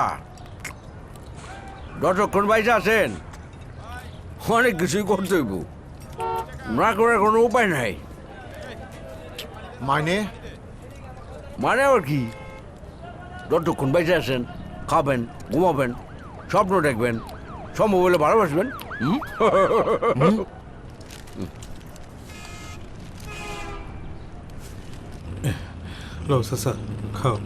যতক্ষণ বাইরে আছেন অনেক কিছুই করতে হইব, না করার কোনো উপায় নাই। মানে মানে আবার কি, যতক্ষণ বাইরে আছেন খাবেন, ঘুমাবেন, স্বপ্ন দেখবেন, সম্ভব হলে ভালোবাসবেন। লো চাচা খাও।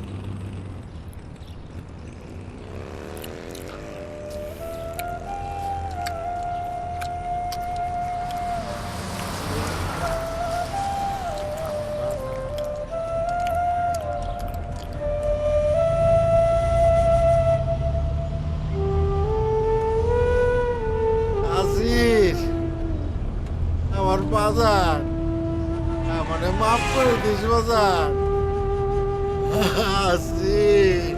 আসির, আমার বাজার, আমারে মাফ করে দিস বাজার। আসির,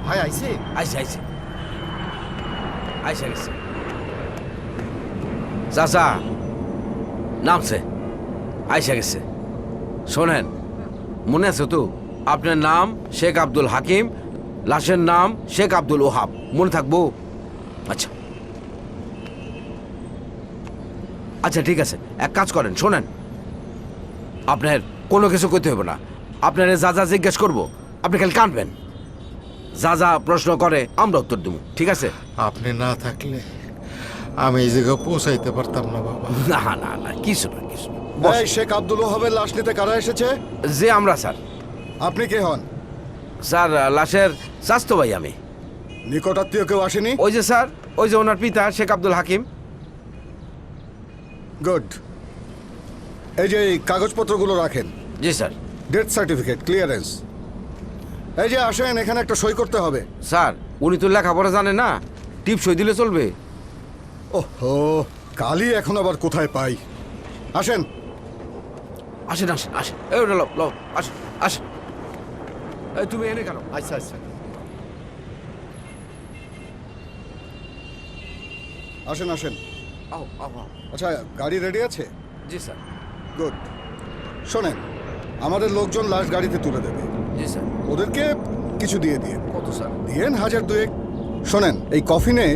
ভাই আইছে? আইসে আইসে আইসে গেছে চাচা, নামছে, আইসা গেছে। শোনেন, মনে আছে তো আপনার নাম শেখ আব্দুল হাকিম, লাশের নাম শেখ আব্দুল ওহাব, মনে থাকবো? আচ্ছা আচ্ছা ঠিক আছে, এক কাজ করেন, শোনেন, আপনার কোনো কিছু করতে হবে না, আপনার যা যা জিজ্ঞেস করবো আপনি খালি কানবেন, যা যা প্রশ্ন করে আমরা উত্তর দেবো, ঠিক আছে? আপনি না থাকলে আমি এই জায়গায় পৌঁছাইতে পারতাম না বাবা। না না না, কিছু না কিছু না। এই শেখ আব্দুল ওহাবের লাশ নিতে কারা এসেছে? যে আমরা স্যার। আপনি কে হন? স্যার লাশের স্বাস্থ্য ভাই আমি। নিকটাত্মীয় কেউ আসেনি? ওই যে স্যার, ওই যে ওনার পিতা শেখ আব্দুল হাকিম। গুড। এই যে এই কাগজপত্রগুলো রাখেন। জি স্যার। Death certificate, clearance. এই যে আসেন, এখানে একটা সই করতে হবে। স্যার উনি তো লেখাপড়া জানে না, টিপ সই দিলে চলবে? ওহো, কালি এখন আবার কোথায় পাই? আসেন আসেন আসেন আসেন, এই লো লো, আসেন আসেন। এই তুমি এনে কেন? আচ্ছা আচ্ছা, আসেন আসেন। আও আও আও। আচ্ছা, গাড়ি রেডি আছে? জি স্যার। গুড। শোনেন, আমাদের লোকজন লাশ গাড়িতে তুলে দেবে। জি স্যার। ওদেরকে কিছু দিয়ে দিয়ে কত স্যার? দিয়েন 1000-2। শোনেন, এই কফিনে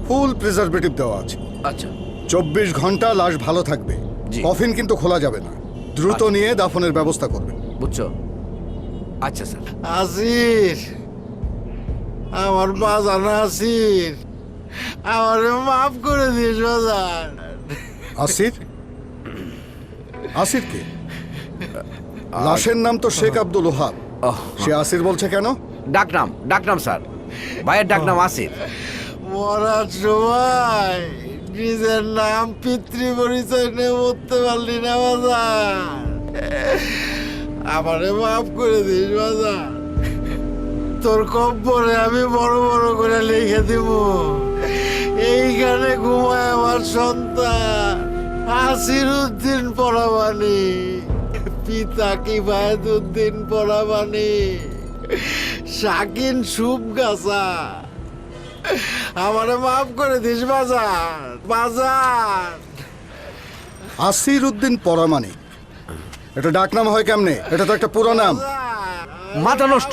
ফুল প্রিজারভেটিভ দেওয়া আছে। আচ্ছা। 24 ঘন্টা লাশ ভালো থাকবে। জি। কফিন কিন্তু খোলা যাবে না। দ্রুত আচ্ছা। নিয়ে দাফনের ব্যবস্থা করবেন। বুঝছো? আচ্ছা স্যার। আসির, আমার বাজার আসির, আমারে মাফ করে দিস বাজার। আসির? আসির কে? লাশের নাম তো শেখ আব্দুল ওহাব। সে আসির বলছে কেন? ডাকনাম, ডাকনাম স্যার, ভাইয়ের ডাকনাম আসির। মরার সময় নিজের নাম পিতৃ পরিচয় নিয়ে মরতে পারলি না বাজার। আমারে মাফ করে দিস বাজার। তোর কব্বরে আমি বড় বড় করে লিখে দিব, এইখানে ঘুমায় আমার সন্তান আসির উদ্দিন পরাবানি, পিতা কি বায়দুদ্দিন পরাবানি, শাকিন সুবগাছা। আমারে মাফ করে দিস বাজার, বাজার। আসির উদ্দিন পরামানি, এটা ডাকনাম হয় কেমনে? এটা তো একটা পুরো নাম। মাথা নষ্ট,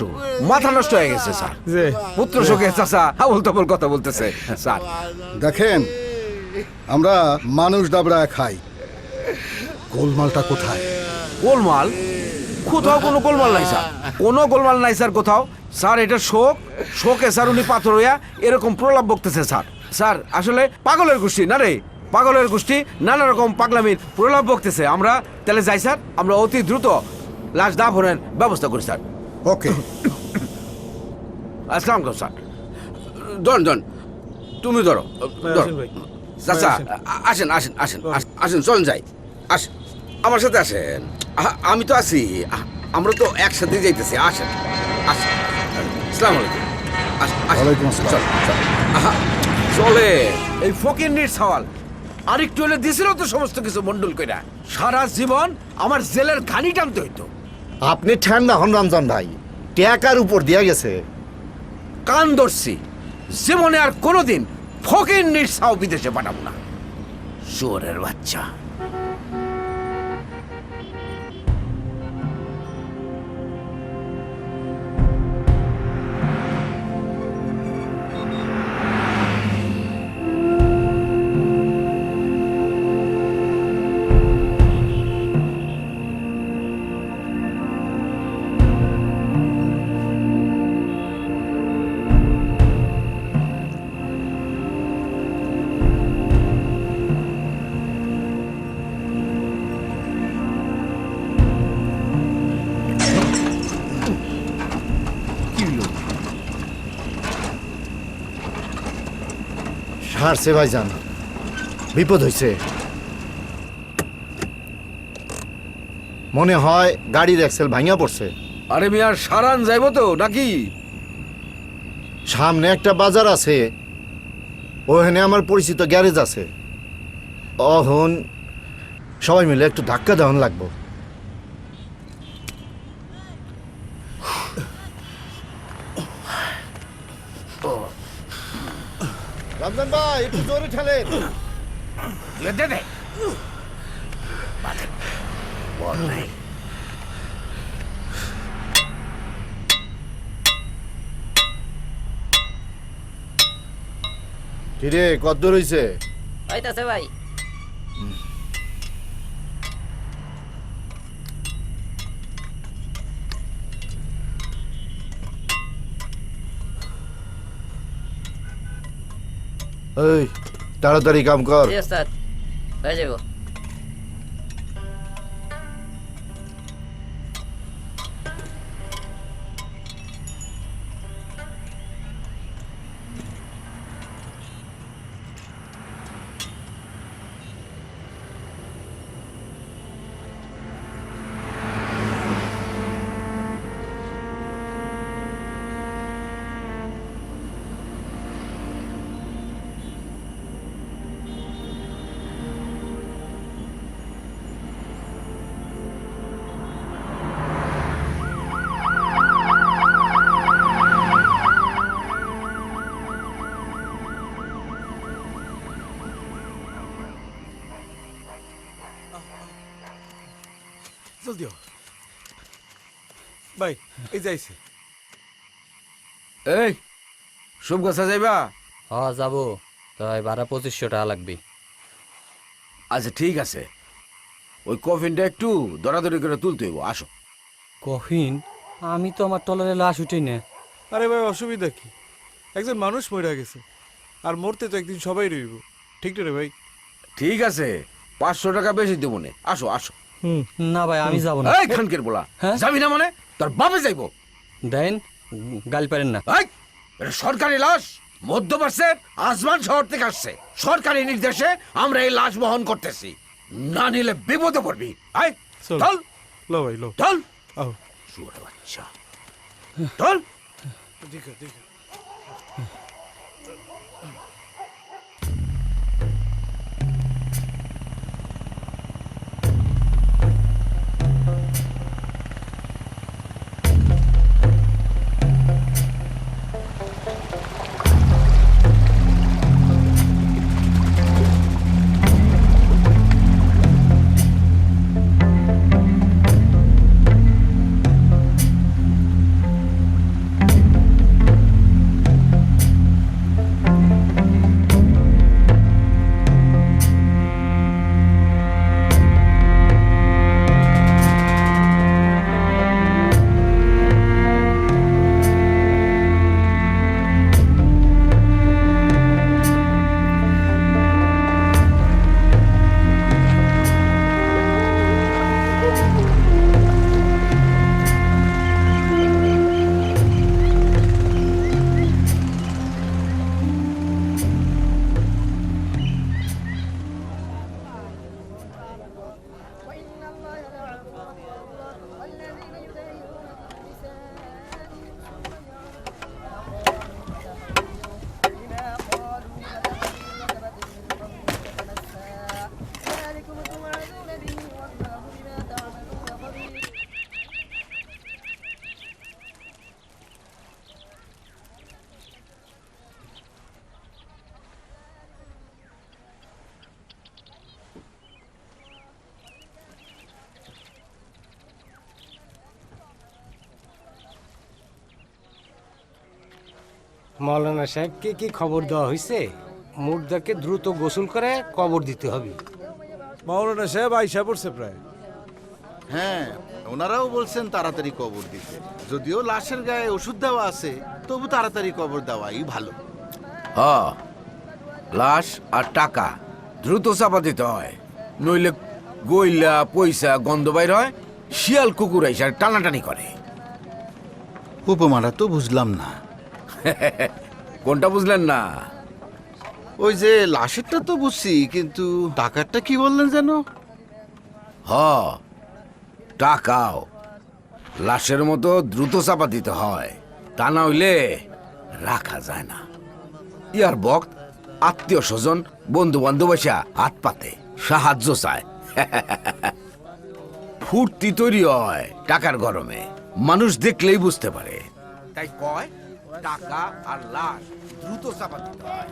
মাথা নষ্ট হয়ে গেছে স্যার। যে পুত্র শোকে চাচা আবল তাবল কথা বলতেছে স্যার। দেখেন, আমরা মানুষ দাবড়ায় খাই। গোলমালটা কোথায়? গোলমাল? কোথাও কোনো গোলমাল নাই স্যার, কোনো গোলমাল নাই স্যার কোথাও। স্যার এটা শোক, শোকে স্যার উনি পাথর হইয়া এরকম প্রলাপ বকতেছে স্যার। স্যার আসলে পাগলের গোষ্ঠী না রে, পাগলের গোষ্ঠী নানা রকম পাগলামির প্রলাপ বকতেছে। আমরা তাহলে যাই স্যার, আমরা অতি দ্রুত লাশ দাফনের ব্যবস্থা করি স্যার। ওকে, আসসালাম আলাইকুম স্যার। ধরুন তুমি ধরো ধরো। চাচা আসেন আসেন আসেন আসেন, চলেন যাই, আসেন আমার সাথে আসেন। আমি তো আছি, আমরা তো একসাথে যাইতেছি, আসেন আসেন। আসসালামু আলাইকুম। ওয়ালাইকুম আসসালাম। চলে এই ফকিন্নির সওয়াল আরেকটু হলে দিছিল তো সমস্ত কিছু মন্ডল কইরা। সারা জীবন আমার জেলের ঘানি টানতে হইতো। আপনি ঠান্ডা হন রমজান ভাই, টাকার উপর দিয়া গেছে। কান ধরছি, জীবনে আর কোনোদিন ফকিন্নির সাও বিদেশে পাঠাবো না। শুয়োরের বাচ্চা। হারছে ভাইজান, বিপদ হয়েছে। মনে হয় গাড়ির এক্সেল ভাঙিয়া পড়ছে। আরে মিয়ার সারান যাইব তো নাকি? সামনে একটা বাজার আছে, ওখানে আমার পরিচিত গ্যারেজ আছে। অহন সবাই মিলে একটু ধাক্কা দেওয়ান লাগবো। রমজান ভাই একটু জোরে ঠেলেন। দে দে বল নাই। কিরে কত দূর হইছে? আইতাছে ভাই। এই তাড়াতাড়ি কাম কর। জি স্যার, হয়ে যাব। জলদি ভাই, এই যাইছে। এই সব গাছা যাইবা? হ্যাঁ যাবো, তাই ভাড়া 2500 টাকা লাগবে। আচ্ছা ঠিক আছে, ওই কফিনটা একটু দরাদরি করে তুলতে হইব। আসো। কফিন? আমি তো আমার টলারে লাশ উঠি না। আরে ভাই অসুবিধা কি, একজন মানুষ মরে গেছে, আর মরতে তো একদিন সবাই রইব, ঠিক রে ভাই? ঠিক আছে, 500 টাকা বেশি দেবো নে। আসো আসো। না ভাই আমি যাব না। এই খানকের বলা, যাবি না মানে? তোর বাপে যাইবো। দেন গাল পারেন না। এই, এটা সরকারি লাশ, মধ্যপ্রদেশের আসমান শহর থেকে আসছে। সরকারি নির্দেশে আমরা এই লাশ বহন করতেছি, না নিলে বিপদে পড়বি। আয় চল। লো ভাই লো, চল। আও শুয়োরের বাচ্চা, চল। ঠিক আছে ঠিক আছে। মৌলানা সাহেবকে কি খবর দেওয়া হয়েছে? মুর্দাকে দ্রুত গোসল করে কবর দিতে হবে। মাওলানা সাহেব আইসা পড়ছে প্রায়। হ্যাঁ, ওনারাও বলছেন তাড়াতাড়ি কবর দিতে। যদিও লাশের গায়ে ওষুধ দেওয়া আছে, তবু তাড়াতাড়ি কবর দেওয়াই ভালো। হ, লাশ আর টাকা দ্রুত চাপা দিতে হয়, নইলে গইলা পয়সা গন্ধ বাইর হয়, শিয়াল কুকুর আইসা টানাটানি করে। উপমাটা তো বুঝলাম না। কোনটা বুঝলেন না? ওই যে লাশেরটা তো বুঝছি, কিন্তু টাকারটা কি বললেন যেন? হ, টাকাও লাশের মতো দ্রুত চাপা দিতে হয়, তা না হইলে রাখা যায় না। ইয়ার বক্ত আত্মীয় স্বজন বন্ধু বান্ধব এসে হাত পাতে, সাহায্য চায়। ফুর্তি তৈরি হয় টাকার গরমে, মানুষ দেখলেই বুঝতে পারে। তাই কয় টাকা আর লাশ দ্রুত চাপা দিতে হয়।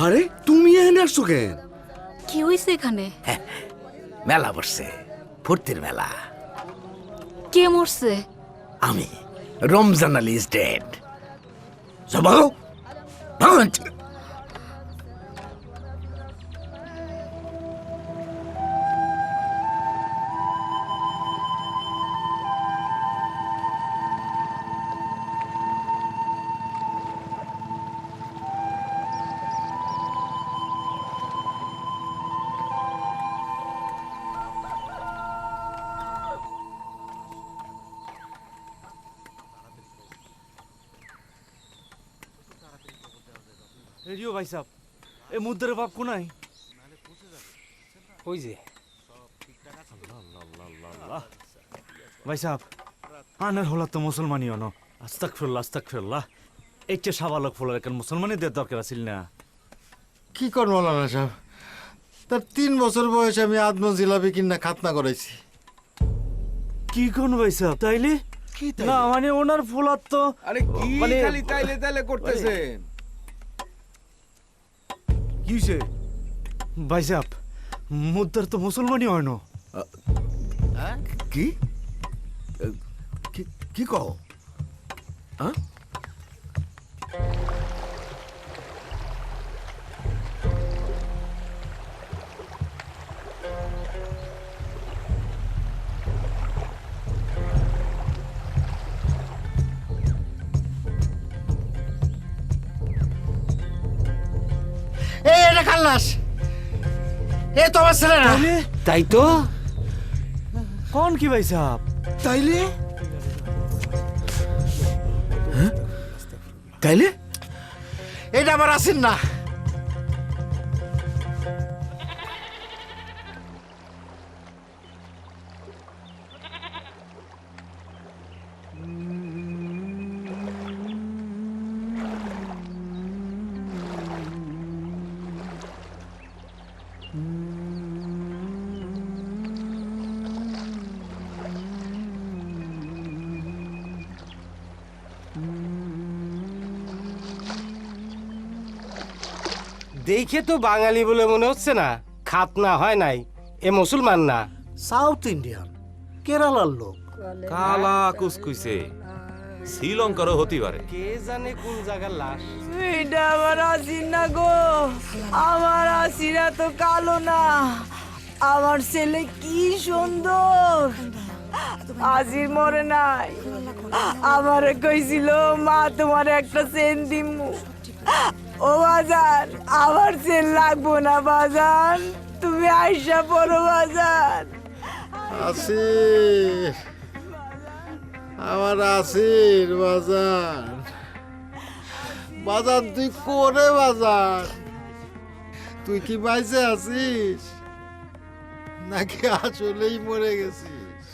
আরে তুমি এখানে আসছো কেন? কি হয়েছে এখানে? মেলা বসছে, ফুর্তির মেলা। কে মরছে? আমি, রমজান আলী ইজ ডেড। জবাও ভাঙাচ্ছি। রেডিও ভাই সাহেব, এ মুদ্রার বাপ কোনায়? ওই যে ভাই সাহেব, আনার হলা তো মুসলমানি অন। আস্তাগফিরুল্লাহ আস্তাগফিরুল্লাহ। এইটা সাবালক ফলার কেন মুসলমানিদের দরকার আছিল না? কি কর মৌলানা সাহেব, তার 3 বছর বয়সে আমি আদম জিলাপি কিনা খাতনা করাইছি। কি কোন ভাই সাহেব? তাইলে না মানে ওনার ফলার তো আরে কি খালি তাইলে তাইলে করতেছেন? কি হইছে? ভাই সাহেব, মুদ্রার তো মুসলমানি হয় না। কি কি কও? এটা খাল্লাস, এ তো আমার ছেলে না। তাই তো। কোন কি ভাই সাহেব? তাইলে তাইলে এটা আমার আসেন না। দেখে তো বাঙালি বলে মনে হচ্ছে না, খাতনা হয় নাই, এ মুসলমান না। সাউথ ইন্ডিয়ান, কেরালার লোক। কালা কুসকুসে শ্রীলঙ্কারও হতে পারে। কে জানে কোন জায়গার লাশ। এটা আমার আসির না গো, আমার আসিরা তো কালো না, আমার ছেলে কি সুন্দর। আসির মরে নাই, আমারে কইছিল মা তোমার একটা চেন দিমু। ও বাজান, আমার চেন লাগবো না বাজান, তুমি আইসা পড়ো বাজান। আসির, আমার আসির বাজান। বাজান তুই করে বাজান, তুই কি বাইসে আছিস নাকি আসলেই মরে গেছিস?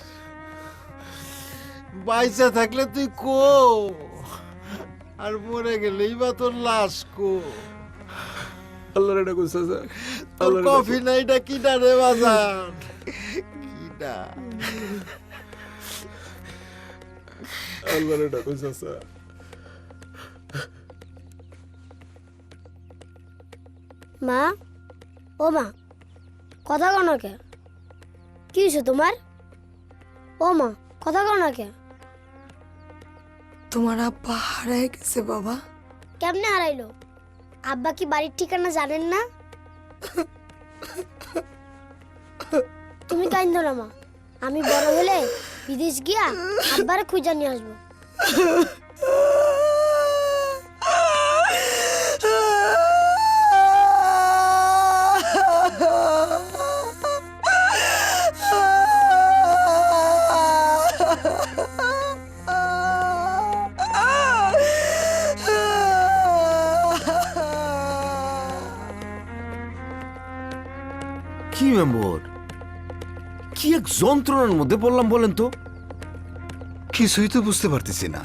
বাইসে থাকলে তুই কো, আর মরে গেলেই বা তোর লাশ কো। আল্লাহর এটা কইছে স্যার, তোর কফি নাইটা কিটা রে বাজান, কিটা? আল্লাহর এটা কইছে স্যার। মা, ও মা, কথা কও না কে? কি হয়েছে তোমার? ও মা, কথা কও না কে? তোমার আব্বা হারায় গেছে বাবা। কেমনে হারাইলো? আব্বা কি বাড়ির ঠিকানা জানেন না? তুমি কাইন্দো না মা, আমি বড় হলে বিদেশ গিয়া আব্বারে খুঁজা নিয়ে আসবো। কি মেম্বর, কি এক যন্ত্রণার মধ্যে পড়লাম বলেন তো। কিছুই তো বুঝতে পারতেছি না।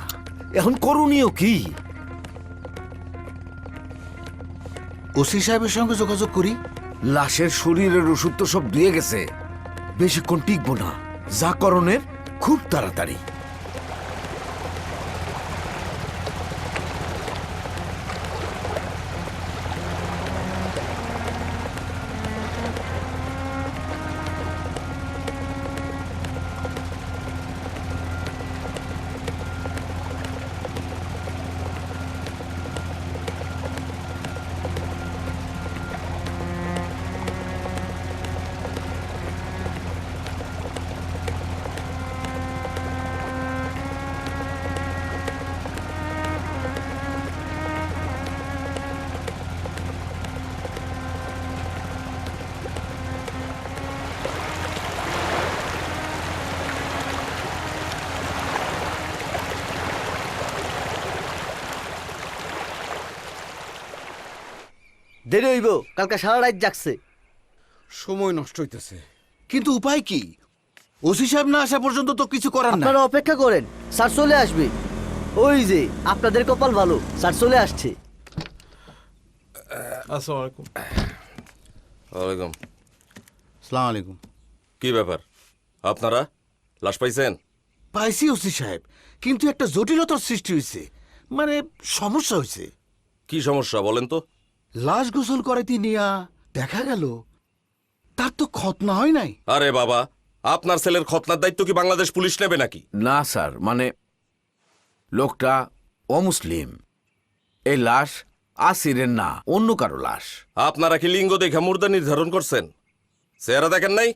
এখন করণীয় কি? ওসি সাহেবের সঙ্গে যোগাযোগ করি। লাশের শরীরের ওষুধ তো সব দিয়ে গেছে, বেশিক্ষণ টিকবো না। যা করণের খুব তাড়াতাড়ি। দেরি হইব, কালকে সারা রাত জাগছে। সময় নষ্ট হইতেছে। কিন্তু উপায় কি? ওসি সাহেব না আসা পর্যন্ত তো কিছু করার না। আপনারা অপেক্ষা করেন, স্যার চলে আসবে। ওই যে আপনাদের কপাল ভালো, স্যার চলে আসছে। আসসালামু আলাইকুম। ওয়ালাইকুম আসসালামু আলাইকুম। কি ব্যাপার, আপনারা লাশ পাইছেন? পাইছি ওসি সাহেব, কিন্তু একটা জটিলতার সৃষ্টি হয়েছে। মানে সমস্যা হয়েছে। কি সমস্যা বলেন তো? লাশ গোসল করাইতে নিয়া দেখা গেল তার তো খতনা হয় নাই। আরে বাবা, আপনার ছেলের খতনার দায়িত্ব কি বাংলাদেশ পুলিশ নেবে নাকি? না স্যার, মানে লোকটা অমুসলিম। এই লাশ আসিরের না, অন্য কারো লাশ। আপনারা কি লিঙ্গ দেখে মুর্দা নির্ধারণ করছেন? চেহারা দেখেন নাই?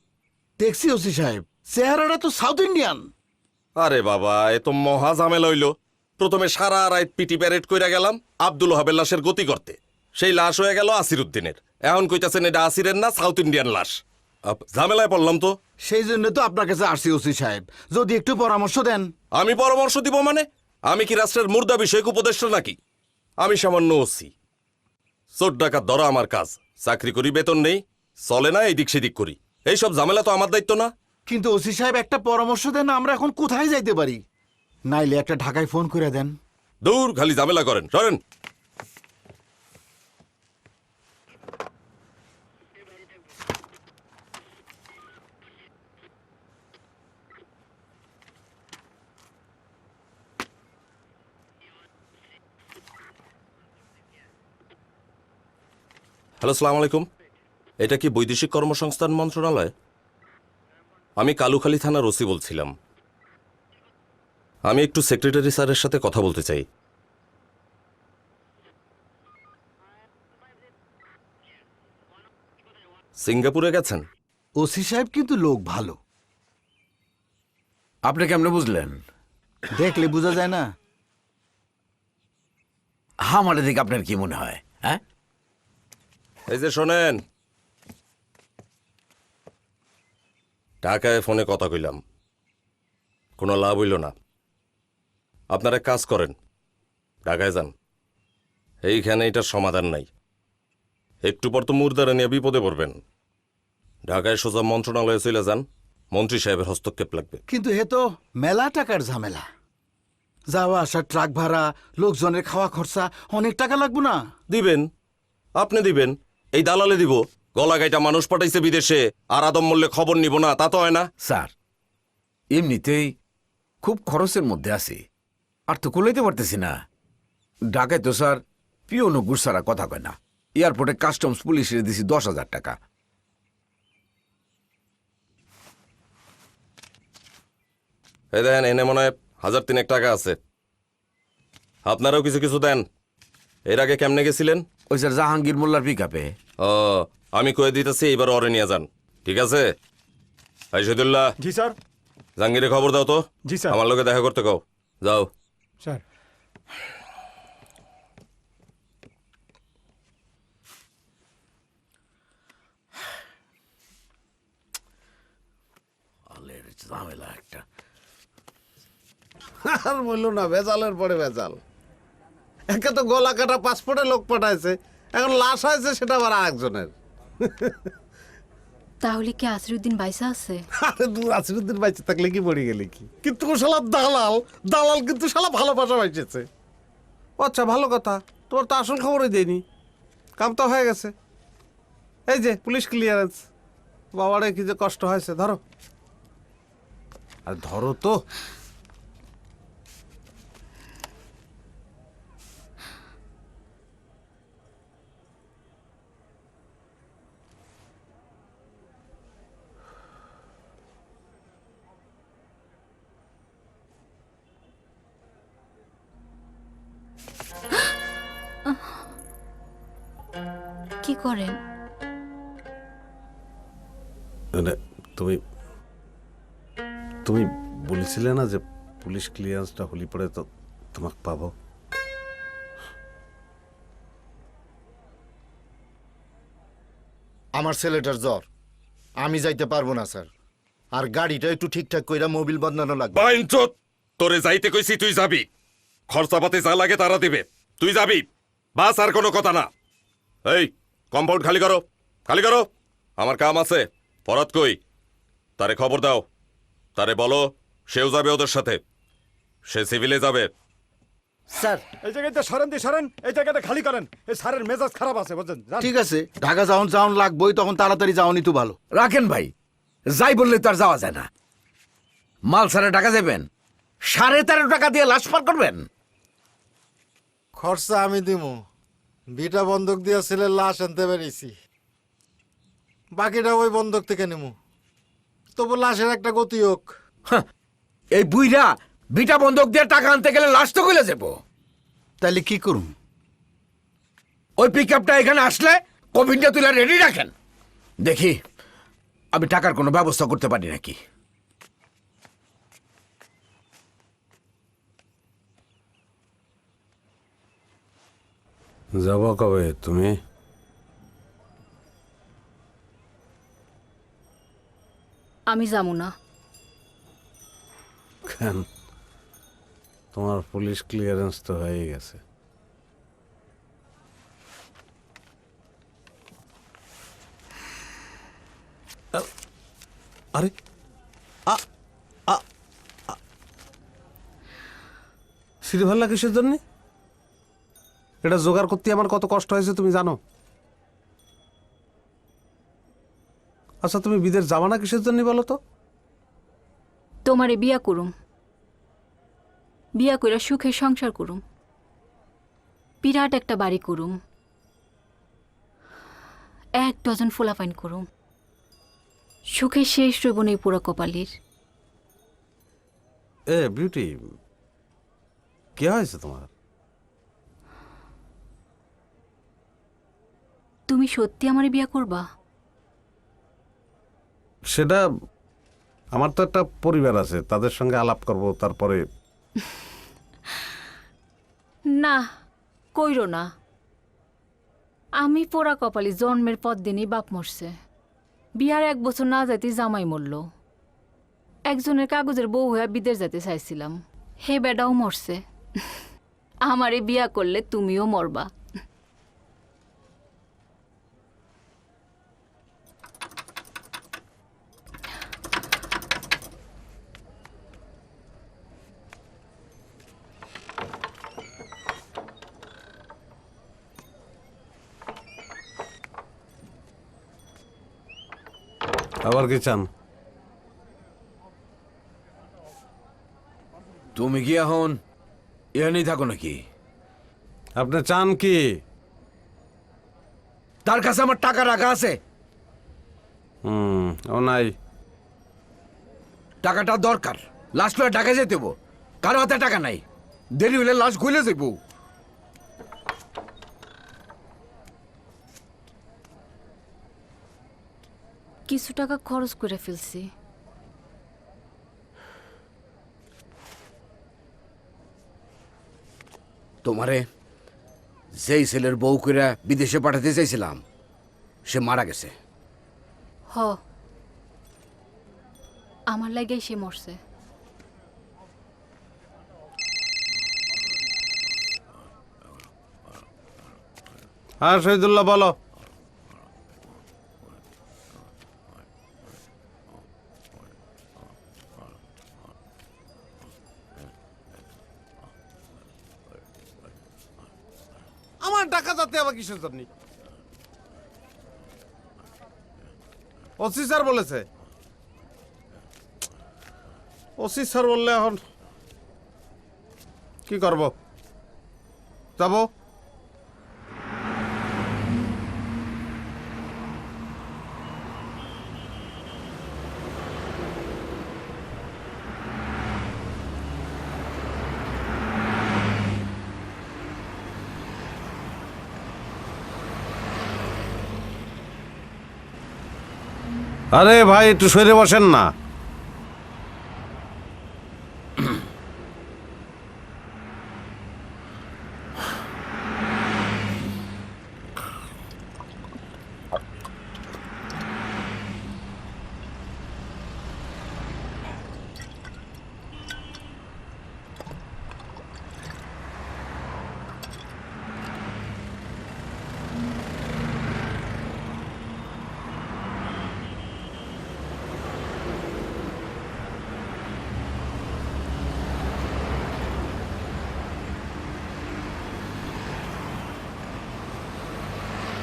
দেখছি ওসি সাহেব, চেহারাটা তো সাউথ ইন্ডিয়ান। আরে বাবা, এ তো মহা ঝামেলা হইল। প্রথমে সারা রাত পিটি প্যারেড কইরা গেলাম আব্দুল ওহাবের লাশের গতি করতে, সেই লাশ হয়ে গেল আসির উদ্দিনের। এখন কইতাছেন এটা আসিরের না, সাউথ ইন্ডিয়ান লাশ। ঝামেলায় পড়লাম তো। সেই জন্য তো আপনার কাছে আসছি ওসি সাহেব, যদি একটু পরামর্শ দেন। আমি পরামর্শ দিব মানে? আমি কি রাষ্ট্রের মুর্দা বিষয়ক উপদেষ্টা নাকি? আমি সামান্য ওসি। চোর ডাকাত ধরা আমার কাজ। চাকরি করি, বেতন নেই, চলে না, এদিক সেদিক করি। এইসব ঝামেলা তো আমার দায়িত্ব না। কিন্তু ওসি সাহেব একটা পরামর্শ দেন, আমরা এখন কোথায় যাইতে পারি? নাইলে একটা ঢাকায় ফোন করে দেন। দূর, খালি ঝামেলা করেন, সরেন। হ্যালো, সালাম আলাইকুম। এটা কি বৈদেশিক কর্মসংস্থান মন্ত্রণালয়? আমি কালুখালী থানার ওসি বলছিলাম। আমি একটু সেক্রেটারি স্যারের সাথে কথা বলতে চাই। সিঙ্গাপুরে গেছেন? ওসি সাহেব কিন্তু লোক ভালো। আপনি কেমনে বুঝলেন? দেখলে বোঝা যায় না? আমার দিকে আপনার কি মনে হয়? হ্যাঁ, এই যে শোনেন, ঢাকায় ফোনে কথা কইলাম, কোনো লাভ হইল না। আপনারা এক কাজ করেন, ঢাকায় যান। এইখানে এটার সমাধান নাই। একটু পর তো মুর্দারা নিয়ে বিপদে পড়বেন। ঢাকায় সোজা মন্ত্রণালয়ে চলে যান, মন্ত্রী সাহেবের হস্তক্ষেপ লাগবে। কিন্তু হে তো মেলা টাকার ঝামেলা। যাওয়া আসা, ট্রাক ভাড়া, লোকজনের খাওয়া খরচা, অনেক টাকা লাগবে না? দিবেন, আপনি দিবেন, এই দালালে দিব। গলা গাইটা মানুষ পাঠাইছে বিদেশে, আর আদম মূল্যে খবর নিব না, তা তো হয় না। স্যার এমনিতেই খুব খরচের মধ্যে আছি, আর তো কুলাইতে পারতেছি না। ঢাকায় তো স্যার পিওনো গুড় ছাড়া কথা কয় না। এয়ারপোর্টে কাস্টমস পুলিশের দিছি 10,000 টাকা। এই দেখেন এনে মনে হয় 1,003 টাকা আছে। আপনারাও কিছু কিছু দেন। এর আগে কেমনে গেছিলেন? ওই স্যার জাহাঙ্গীর মোল্লার পিক আপে। ও আমি কয়ে দিতেছি এইবার অরে নিয়ে যান, ঠিক আছে? ভাই শহীদুল্লাহ। জি স্যার। জাহাঙ্গীরে খবর দাও তো। জি স্যার। আমার লোকে দেখা করতে কও, যাও। স্যার। ঝামেলা একটা। আর বললো না, ভেজালের পরে ভেজাল। একে তো গলা কাটা পাসপোর্টে লোক পাঠাইছে, এখন লাশ হয়েছে সেটা আবার আরেকজনের। তাহলে কি আসিরুদ্দিন বাইসা আছে? আরে দূর, আসিরুদ্দিন বাইচে থাকলে কি পড়ে গেলে কি? কিন্তু ও শালা দালাল, দালাল কিন্তু শালা ভালোবাসা বাইচেছে। আচ্ছা ভালো কথা, তোমার তো আসল খবরই দেয়নি। কাম তো হয়ে গেছে। এই যে পুলিশ ক্লিয়ারেন্স। বাবারে কি যে কষ্ট হয়েছে, ধরো। আর ধরো তো। কি করেন? তুমি তুমি বলেছিলে না যে পুলিশ ক্লিয়ারেন্সটা হলি পরে তো তোমাকে পাবো। আমার ছেলেটার জ্বর, আমি যাইতে পারবো না স্যার। আর গাড়িটা একটু ঠিকঠাক কইরা মোবিল বদলানো লাগবে। বাইনচোদ, তোরে যাইতে কইছি তুই যাবি। খরচাপাতি যা লাগে তারা দিবে, তুই যাবি বাস, আর কোনো কথা না। এই কম্পাউন্ড খালি করো, খালি করো, আমার কাম আছে। ফরাত কই? তারে খবর দাও, তারে বলো সেও যাবে ওদের সাথে, সে সিভিলে যাবে। স্যার এই জায়গাটা সরেন দি সরেন, এই জায়গাটা খালি করেন। এই স্যারের মেজাজ খারাপ আছে বুঝছেন। ঠিক আছে, ঢাকা যাওন যাওন লাগবই, তখন তাড়াতাড়ি যাওনি তো ভালো। রাখেন ভাই, যাই বললে তো আর যাওয়া যায় না। মাল সারে টাকা দেবেন, 13.5 টাকা দিয়ে লাশ পার করবেন। খরচা আমি দিমু, বিটা বন্ধক দিয়ে ছেলের লাশ আনতে পেরেছি, বাকিটা ওই বন্ধক থেকে নিমু। তবু লাশের একটা গতি হোক। এই বুইরা বিটা বন্ধক দিয়ে টাকা আনতে গেলে লাশ তো কইলে যাবো। তাহলে কি করুম? ওই পিক আপটা এখানে আসলে কবিনটা তুলে রেডি রাখেন, দেখি আমি টাকার কোনো ব্যবস্থা করতে পারি নাকি। যাব কবে তুমি? আমি যাবো না। কেন? তোমার পুলিশ ক্লিয়ারেন্স তো হয়ে গেছে। আরে শ্রীভাল্লা কিসের জন্য? এটা জোগাড় করতে আমার কত কষ্ট হয়েছে তুমি জানো? আচ্ছা তুমি বিদেশ যাবা না কিসের জন্য বলো তো? তোমারে বিয়া করুম, বিয়া কইরা সুখে সংসার করুম, বিরাট একটা বাড়ি করুম, 1 ডজন ফোলাফাইন করুম, সুখে শেষ রইব নেই পুরা কপালির। এ বিউটি, কি হয়েছে তোমার? তুমি সত্যি আমারে বিয়া করবা? সেটা আমার তো একটা পরিবার আছে, তাদের সঙ্গে আলাপ করব, তারপরে। না, কইরো না। আমি পোড়া কপালি, জন্মের পর দিনই বাপ মরছে, বিয়ার 1 বছর না যাইতে জামাই মরল, একজনের কাগজের বউ হয়ে বিদেশ যেতে চাইছিলাম, হে বেডাও মরছে। আমারে বিয়া করলে তুমিও মরবা। আবার কি চান? তুমি কি এখন এখানেই থাকো নাকি? আপনি চান কি? তার কাছে আমার টাকা রাখা আছে। ও নাই। টাকাটা দরকার, লাশ করে টাকা যেতে দেবো। কারো হাতে টাকা নাই, দেরি হলে লাশ খুলে যাবো। কিছু টাকা খরচ করে ফেলছি। তোমারে যেই ছেলের বউ করে বিদেশে পাঠাতে চাইছিলাম সে মারা গেছে। হ, আমার লাগে সে মরছে। হ্যাঁ শহীদুল্লাহ বলো। আমার টাকা যাতে আবার কিসের জন্য? ওসি স্যার বলেছে। ওসি স্যার বললে এখন কি করব? যাবো? আরে ভাই একটু সরে বসেন না।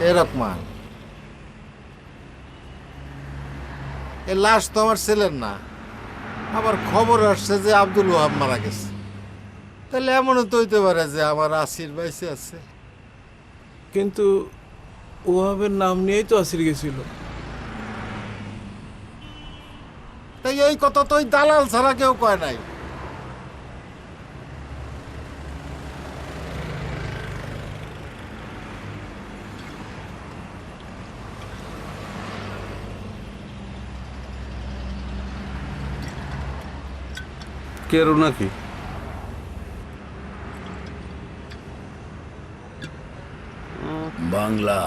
এ রকমান, এ লাশ তো আমার ছেলের না। আবার খবর আসছে যে আব্দুল ওহাব মারা গেছে। তাহলে এমনও তো হইতে পারে যে আমার আসির বাইসে আছে। কিন্তু ওহাবের নাম নিয়েই তো আসির গেছিল। তাই এই কথা তো ওই দালাল ছাড়া কেউ কয় নাই। কেরু নাকি? বাংলা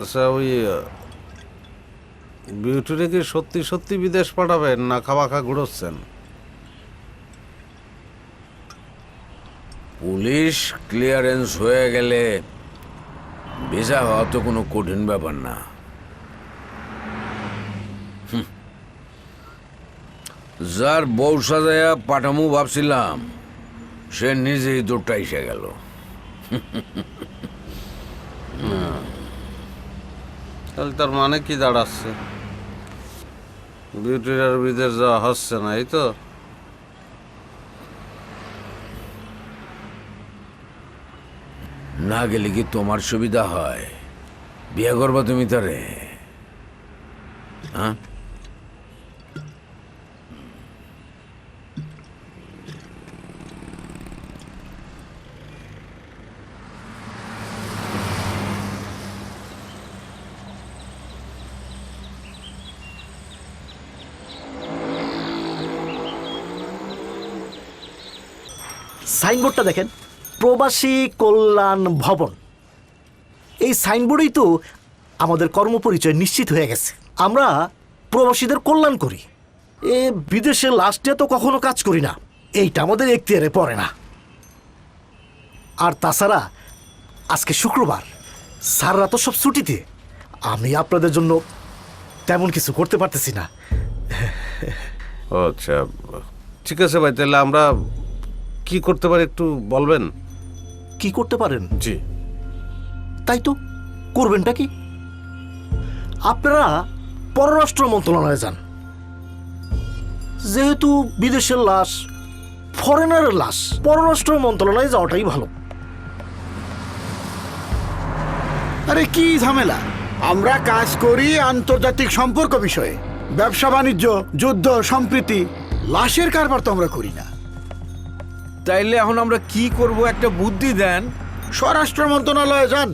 আচ্ছা, ওই বিউটিরে কি সত্যি সত্যি বিদেশ পাঠাবেন না খাওয়া খা ঘুরোচ্ছেন? পুলিশ ক্লিয়ারেন্স হয়ে গেলে ভিসা হওয়া তো কোনো কঠিন ব্যাপার না। যার বউ সাজায়া পাঠামু ভাবছিলাম সে নিজেই দৌড়টা এসে গেল। তাহলে তার মানে কি দাঁড়াচ্ছে? বিউটির আর বিদেশ যাওয়া হচ্ছে না, এই তো? না গেলে কি তোমার সুবিধা হয়? বিয়ে করবা তুমি তারে? হ্যাঁ, সাইনবোর্ডটা দেখেন, প্রবাসী কল্যাণ ভবন। এই সাইনবোর্ডেই তো আমাদের কর্মপরিচয় নিশ্চিত হয়ে গেছে। আমরা প্রবাসীদের কল্যাণ করি। এ বিদেশে লাস্টে তো কখনো কাজ করি না, এইটা আমাদের এখতিয়ারে পড়ে না। আর তাছাড়া আজকে শুক্রবার, স্যাররা তো সব ছুটিতে। আমি আপনাদের জন্য তেমন কিছু করতে পারতেছি না। আচ্ছা ঠিক আছে ভাই, তাহলে আমরা কি করতে পারি একটু বলবেন? কি করতে পারেন? জি তাই তো, করবেনটা কি? আপনারা পররাষ্ট্র মন্ত্রণালয়ে যান। যেহেতু বিদেশের লাশ ফরেনারের লাশ, পররাষ্ট্র মন্ত্রণালয়ে যাওয়াটাই ভালো। আরে কি ঝামেলা, আমরা কাজ করি আন্তর্জাতিক সম্পর্ক বিষয়ে, ব্যবসা বাণিজ্য, যুদ্ধ, সম্প্রীতি। লাশের কারবার তো আমরা করি না। তাইলে এখন আমরা কি করব, একটা বুদ্ধি দেন। স্বরাষ্ট্র মন্ত্রণালয়ে যান।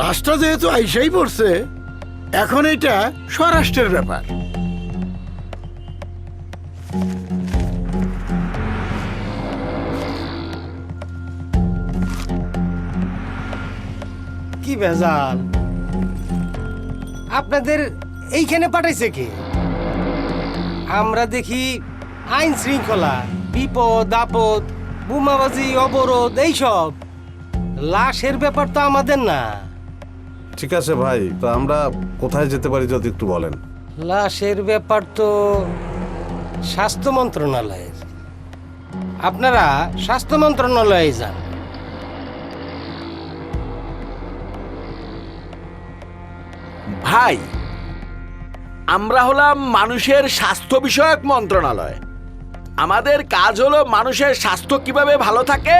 লাশটা যেহেতু আইসাই পড়ছে, এখন এটা স্বরাষ্ট্রের ব্যাপার। কি ভেজাল, আপনাদের এইখানে পাঠাইছে কে? আমরা দেখি আইন শৃঙ্খলা, বিপদ আপদ, বোমাবাজি, অবরোধ এইসব। লাশের ব্যাপার তো আমাদের না। ঠিক আছে ভাই, তো আমরা কোথায় যেতে পারি যদি একটু বলেন? লাশের ব্যাপার তো স্বাস্থ্য মন্ত্রণালয়ের। আপনারা স্বাস্থ্য মন্ত্রণালয়ে যান। ভাই, আমরা হলাম মানুষের স্বাস্থ্য বিষয়ক মন্ত্রণালয়। আমাদের কাজ হলো মানুষের স্বাস্থ্য কিভাবে ভালো থাকে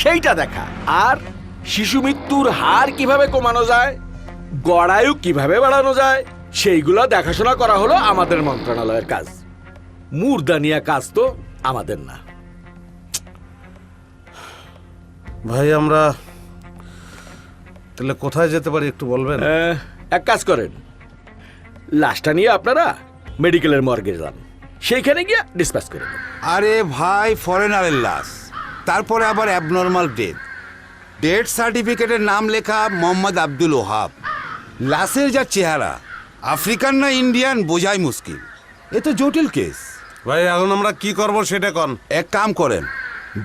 সেইটা দেখা, আর শিশু মৃত্যুর হার কিভাবে কমানো যায়, গড়ায়ু কিভাবে বাড়ানো যায়, সেইগুলো দেখাশোনা করা হলো আমাদের মন্ত্রণালয়ের কাজ। মুর্দানিয়া কাজ তো আমাদের না। ভাই আমরা তাহলে কোথায় যেতে পারি একটু বলবেন? এক কাজ করেন, লাশটা নিয়ে আপনারা মেডিকেলের মর্গে যান, সেইখানে গিয়ে ডিসপাস করে দেন। আরে ভাই, ফরেনারের লাশ, তারপরে আবার অ্যাবনর্মাল ডেথ, ডেথ সার্টিফিকেটের নাম লেখা মোহাম্মদ আব্দুল ওহাব। লাশের যা চেহারা, আফ্রিকান না ইন্ডিয়ান বোঝাই মুশকিল। এ তো জটিল কেস। ভাই এখন আমরা কি করব সেটা কন। এক কাম করেন,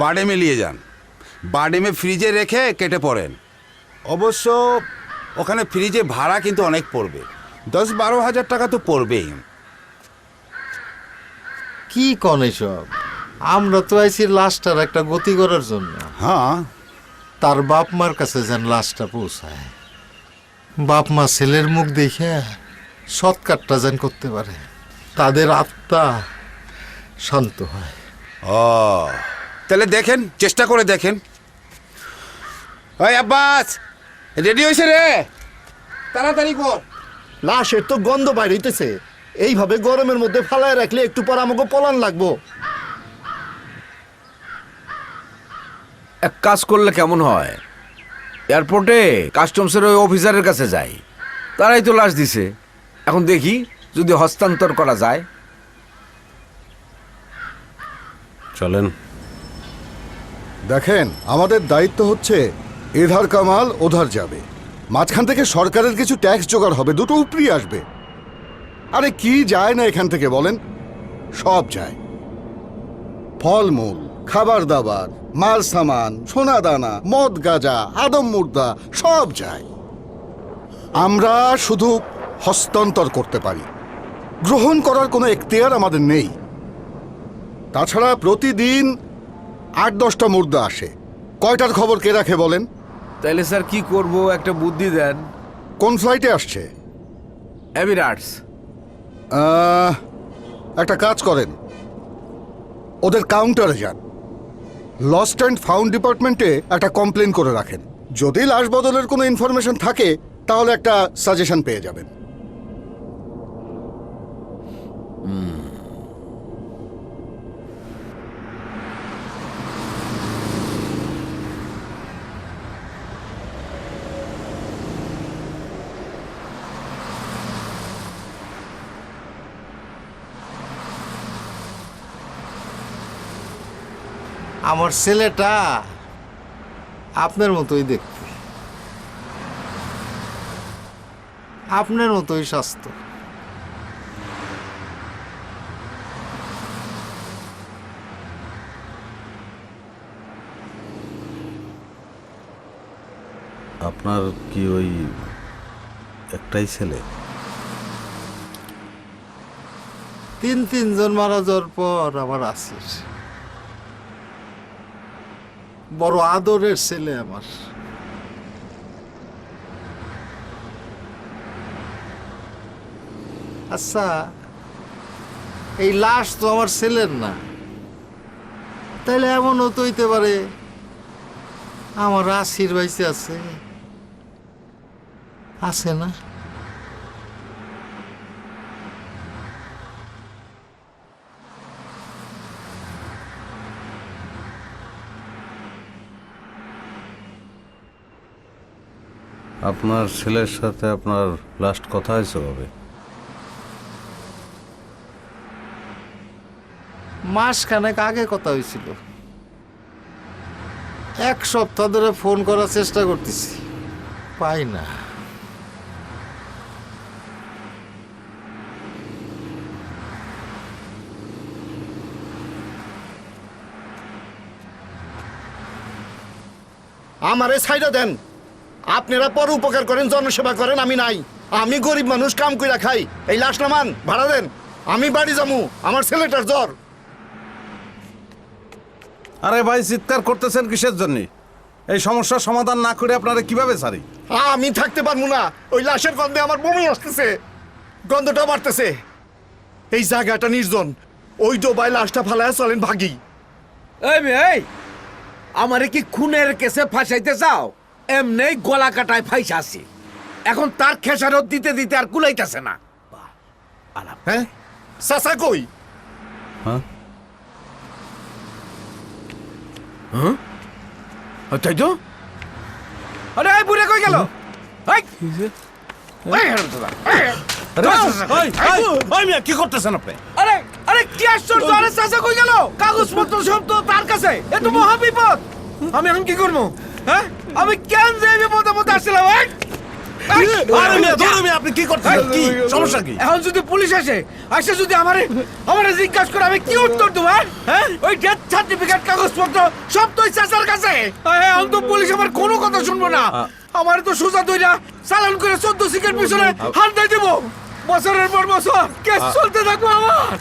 বাডেমে নিয়ে যান, বাডেমে ফ্রিজে রেখে কেটে পড়েন। অবশ্য ওখানে ফ্রিজে ভাড়া কিন্তু অনেক পড়বে, 10-12 হাজার টাকা তো পড়বেই। কি কন এসব? আমরা তো আইছি লাশটার একটা গতি করার জন্য। হ্যাঁ, তার বাপ মার কাছে যেন লাশটা পৌঁছায়, বাপ মা ছেলের মুখ দেখে সৎকারটা যেন করতে পারে, তাদের আত্মা শান্ত হয়। ও তাহলে দেখেন, চেষ্টা করে দেখেন। ওই আব্বাস, রেডি হয়েছে রে? তাড়াতাড়ি কর। লাশের তো গন্ধ বাইরেছে, এইভাবে গরমের মধ্যে ফালায় রাখলে একটু পর আমাকে পলান লাগবো। এক কাজ করলে কেমন হয়, এয়ারপোর্টে কাস্টমসের ওই অফিসারের কাছে যাই, তারাই তো লাশ দিছে। এখন দেখি যদি হস্তান্তর করা যায়। চলেন। দেখেন, আমাদের দায়িত্ব হচ্ছে এধার কামাল ওধার যাবে, মাঝখান থেকে সরকারের কিছু ট্যাক্স জোগাড় হবে, দুটো উপরি আসবে। আরে কি যায় না এখান থেকে বলেন? সব যায়। ফলমূল, খাবার দাবার, মাল সামান, সোনা দানা, মদ গাঁজা, আদম মুর্দা সব যায়। আমরা শুধু হস্তান্তর করতে পারি, গ্রহণ করার কোনো এখতিয়ার আমাদের নেই। তাছাড়া প্রতিদিন 8-10টা মুর্দা আসে, কয়টার খবর কে রাখে বলেন? তাইলে স্যার কি করব, একটা বুদ্ধি দেন। কোন ফ্লাইটে আসছে? এমিরেটস। একটা কাজ করেন, ওদের কাউন্টারে যান, লস্ট অ্যান্ড ফাউন্ড ডিপার্টমেন্টে একটা কমপ্লেন করে রাখেন। যদি লাশ বদলের কোনো ইনফরমেশন থাকে তাহলে একটা সাজেশন পেয়ে যাবেন। আমার ছেলেটা আপনার মতোই দেখতে, আপনার মতোই স্বাস্থ্য। আপনার কি ওই একটাই ছেলে? তিনজন মারা যাওয়ার পর আমার আসির বড় আদরের ছেলে আমার। আচ্ছা, এই লাশ তো আমার ছেলের না, তাইলে এমনও তো হইতে পারে আমার আসির বাইসে আছে, আছে না? আপনার ছেলের সাথে আপনার লাস্ট কথা হয়েছে হবে? মাসখানেক আগে কথা হয়েছিল। 1 সপ্তাহ ধরে ফোন করার চেষ্টা করতেছি, পাই না। আমারে ছাইড়া দেন। আপনারা পর উপকার করেন, জনসেবা করেন, আমি নাই। আমি গরিব মানুষ, কাম কইরা খাই। এই লাশ নামান, ভাড়া দেন, আমি বাড়ি যামু, আমার ছেলেটার জ্বর। আরে ভাই, চিৎকার করতেছেন কিসের জন্য? এই সমস্যার সমাধান না করে আপনারা কিভাবে ছাড়ি? আমি থাকতে পারবো না, ওই লাশের গন্ধে আমার বমি আসতেছে, গন্ধটা বাড়তেছে। এই জায়গাটা নির্জন, ওই ডোবায় লাশটা ফালায় চলেন ভাগি। এই আমারে কি খুনের কেসে ফাঁসাইতে চাও? এমনি গলা কাটায় ফাইসাছি, এখন তার খেসারত দিতে দিতে আর কুলাইতেছে না। হ্যাঁ, চাচা কই? হ্যাঁ, তাই তো। আরে এই বুড়ে কই গেল? কি করতেছেন আপনি? আরে আরে কি আশ্চর্য! আরে চাচা কই গেল? কাগজপত্র সব তো তার কাছে, এ তো মহা বিপদ। আমি এখন কি করবো? হ্যাঁ, আমি কেন যে বিপদে মধ্যে আসছিলাম? আপনি কি করতেছেন? কি সমস্যা কি? এখন যদি পুলিশ আসে যদি আমারে জিজ্ঞাসা করে, আমি কি উত্তর দেবো? হ্যাঁ, ওই ডেথ সার্টিফিকেট, কাগজপত্র সব তো ওই চাচার কাছে। এখন তো পুলিশ আমার কোনো কথা শুনবো না। আমার তো সোজা দইরা চালান করে 14 সিকের পিছনে হাত দিয়ে দেবো। বছরের পর বছর কেস চলতে থাকবো আমার।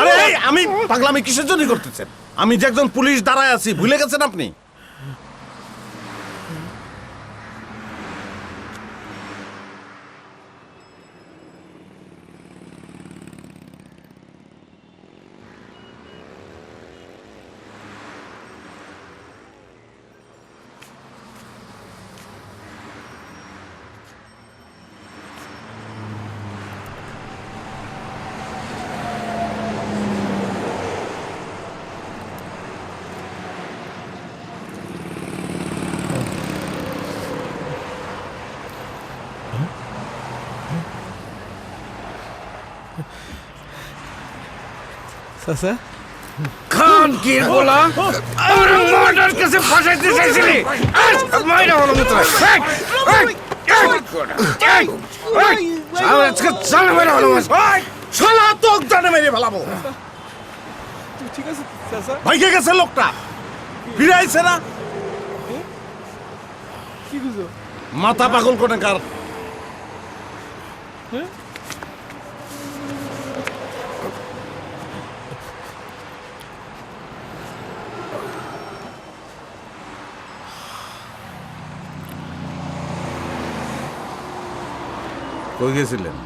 আরে আমি পাগলামি কিসের জন্য করতেছেন? আমি যে একজন পুলিশ দাঁড়ায় আছি, ভুলে গেছেন আপনি? চাচা খান কি বলা? আমরা মার্ডার কেসে ফাঁসাইতে চাইছিলি? মাইরা হলো মিত্র। আজকে জানে মেরে হলো, শালা তোক জানে মেরে ফেলাবো। ঠিক আছে চাচা। ভাইকে গেছে লোকটা, ফিরে আইছে না? কি বুঝো? মাথা পাগল কোনে কার? কই গেছিলেন?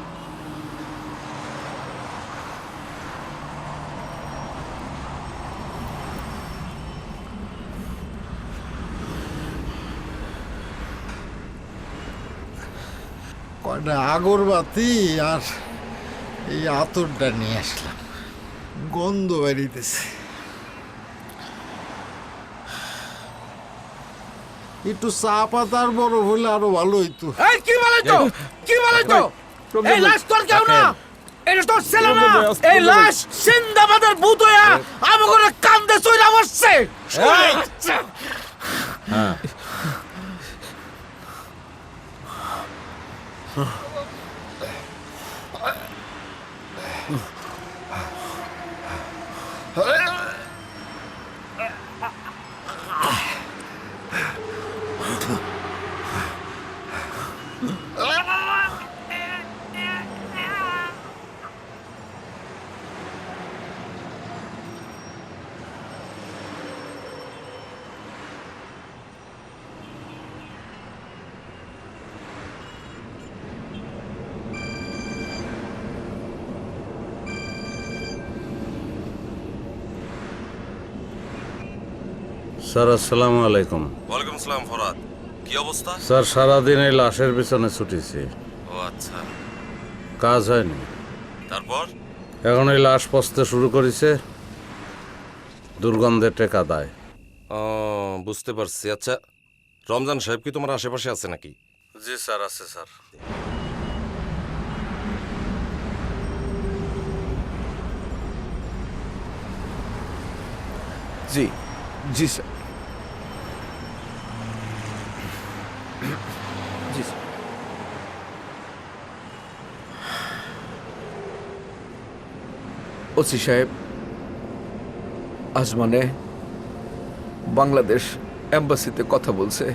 কয়টা আগরবাতি আর এই আতরটা নিয়ে আসলাম, গন্ধ বেরিতেছে। একটু চা পাতার বরফ হইলে আরো ভালো হইতো। কি বলে তো? কি বলে তো? এই লাশ তোর কেউ না, এটা তোর ছেলে না। এই লাশ সিন্দাবাদের ভূত হইয়া আমাকে কান্দে চইরা বসছে। হ্যাঁ, স্যার আসসালামু আলাইকুম। ওয়ালাইকুম আসসালাম ফরহাদ, কি অবস্থা? স্যার সারাদিন এই লাশের পিছনে ছুটিছি, ও আচ্ছা, কাজ হয়নি। তারপর? এখন এই লাশ পচতে শুরু করেছে, দুর্গন্ধে টেকা দেয়। ও বুঝতে পারছি। আচ্ছা, রমজান সাহেব কি তোমার আশেপাশে আছে নাকি? জি স্যার, আছে স্যার। জি জি স্যার, জি স্যার। ওসি সাহেব, আজমানে বাংলাদেশ এম্বাসিতে কথা বলছে।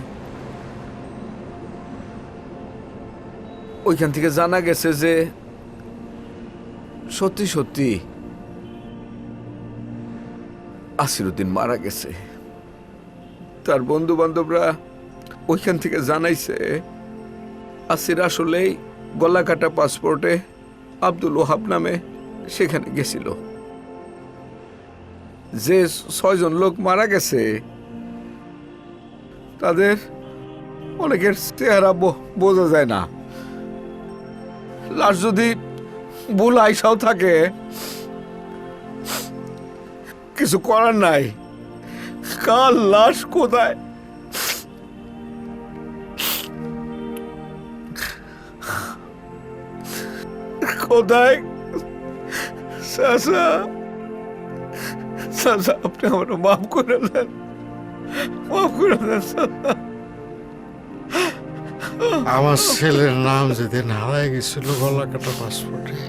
ওইখান থেকে জানা গেছে যে সত্যি সত্যি আসিরুদ্দিন মারা গেছে। তার বন্ধু বান্ধবরা ওইখান থেকে জানাইছে আসির আসলেই গলা কাটা পাসপোর্টে আব্দুল ওহাব নামে সেখানে গেছিল। যে 6 জন লোক মারা গেছে তাদের অনেকের চেহারা বোঝা যায় না। লাশ যদি ভুল আইসাও থাকে, কিছু করার নাই। কার লাশ কোথায় কোথায়? চাচা, চাচা, আপনি আমার মাফ করে দেন, মাফ করে দেন চাচা। আমার ছেলের নাম যেদিন হারায় গেছিল গলা কাটা পাসপোর্টে,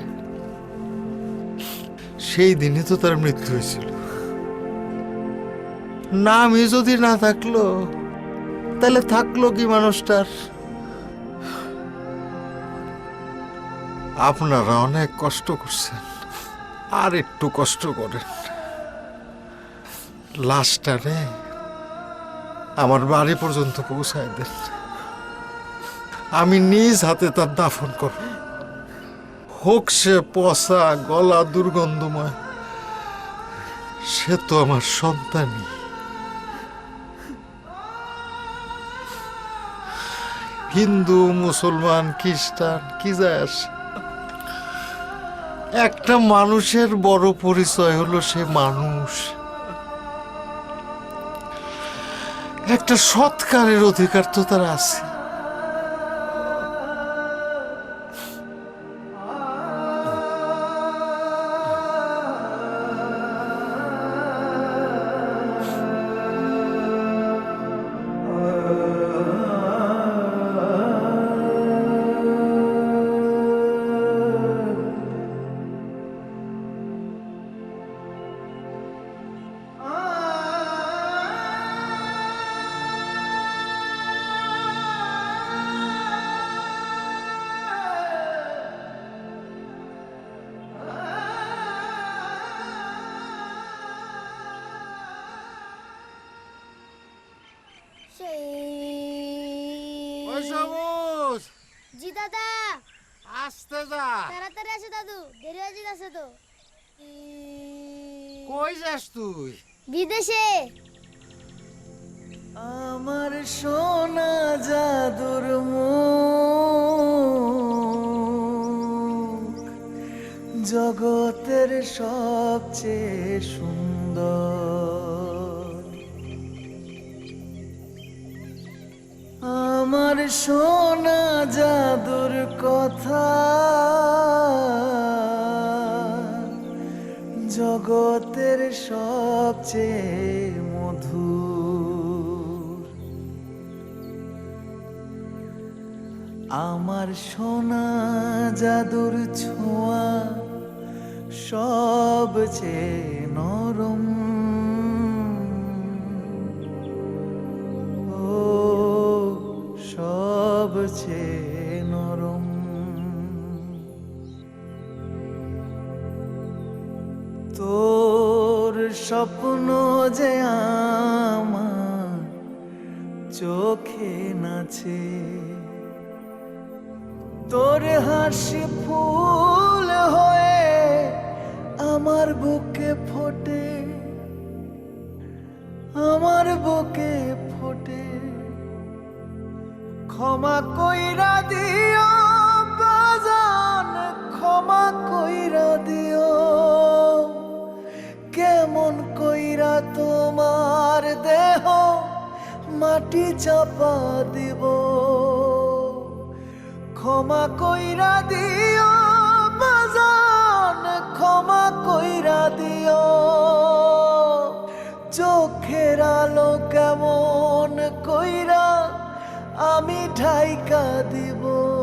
সেই দিনে তো তার মৃত্যু হয়েছিল। নামই যদি না থাকলো তাহলে থাকলো কি মানুষটার? আপনারা অনেক কষ্ট করছেন, আর একটু কষ্ট করেন। লাশটারে আমার বাড়ি পর্যন্ত পৌঁছায় দেন, আমি নিজ হাতে তার দাফন করব। হোক সে পচা গলা দুর্গন্ধময়, সে তো আমার সন্তানই। হিন্দু, মুসলমান, খ্রিস্টান কি যায় আসে? একটা মানুষের বড় পরিচয় হলো সে মানুষ। একটা সৎকারের অধিকার তো তার আছে। জি দাদা, আসতে যা। তাড়াতাড়ি আসো দাদু, দেরি হয়ে যাচ্ছে তো। কই যাস তুই? বিদেশে। আমার সোনা জাদুর মুখ জগতের সবচেয়ে সুন্দর। আমার সোনা জাদুর কথা জগতের সবচেয়ে মধুর। আমার সোনা জাদুর ছোঁয়া সবচেয়ে নরম। ও সবচেয়ে নরম। তোর স্বপ্ন যে আমার চোখে নাচে, তোর হাসি ফুল হয়ে আমার বুকে ফোটে। আমার বুকে ফোটে। ক্ষমা কইরা দিও বাজান, ক্ষমা কইরা দিও। কেমন কইরা তোমার দেহ মাটি চাপা দিব। ক্ষমা কইরা দিও বাজান, ক্ষমা কইরা দিও। চোখের আলো কেমন কইরা আমি ঢাইকা দিব।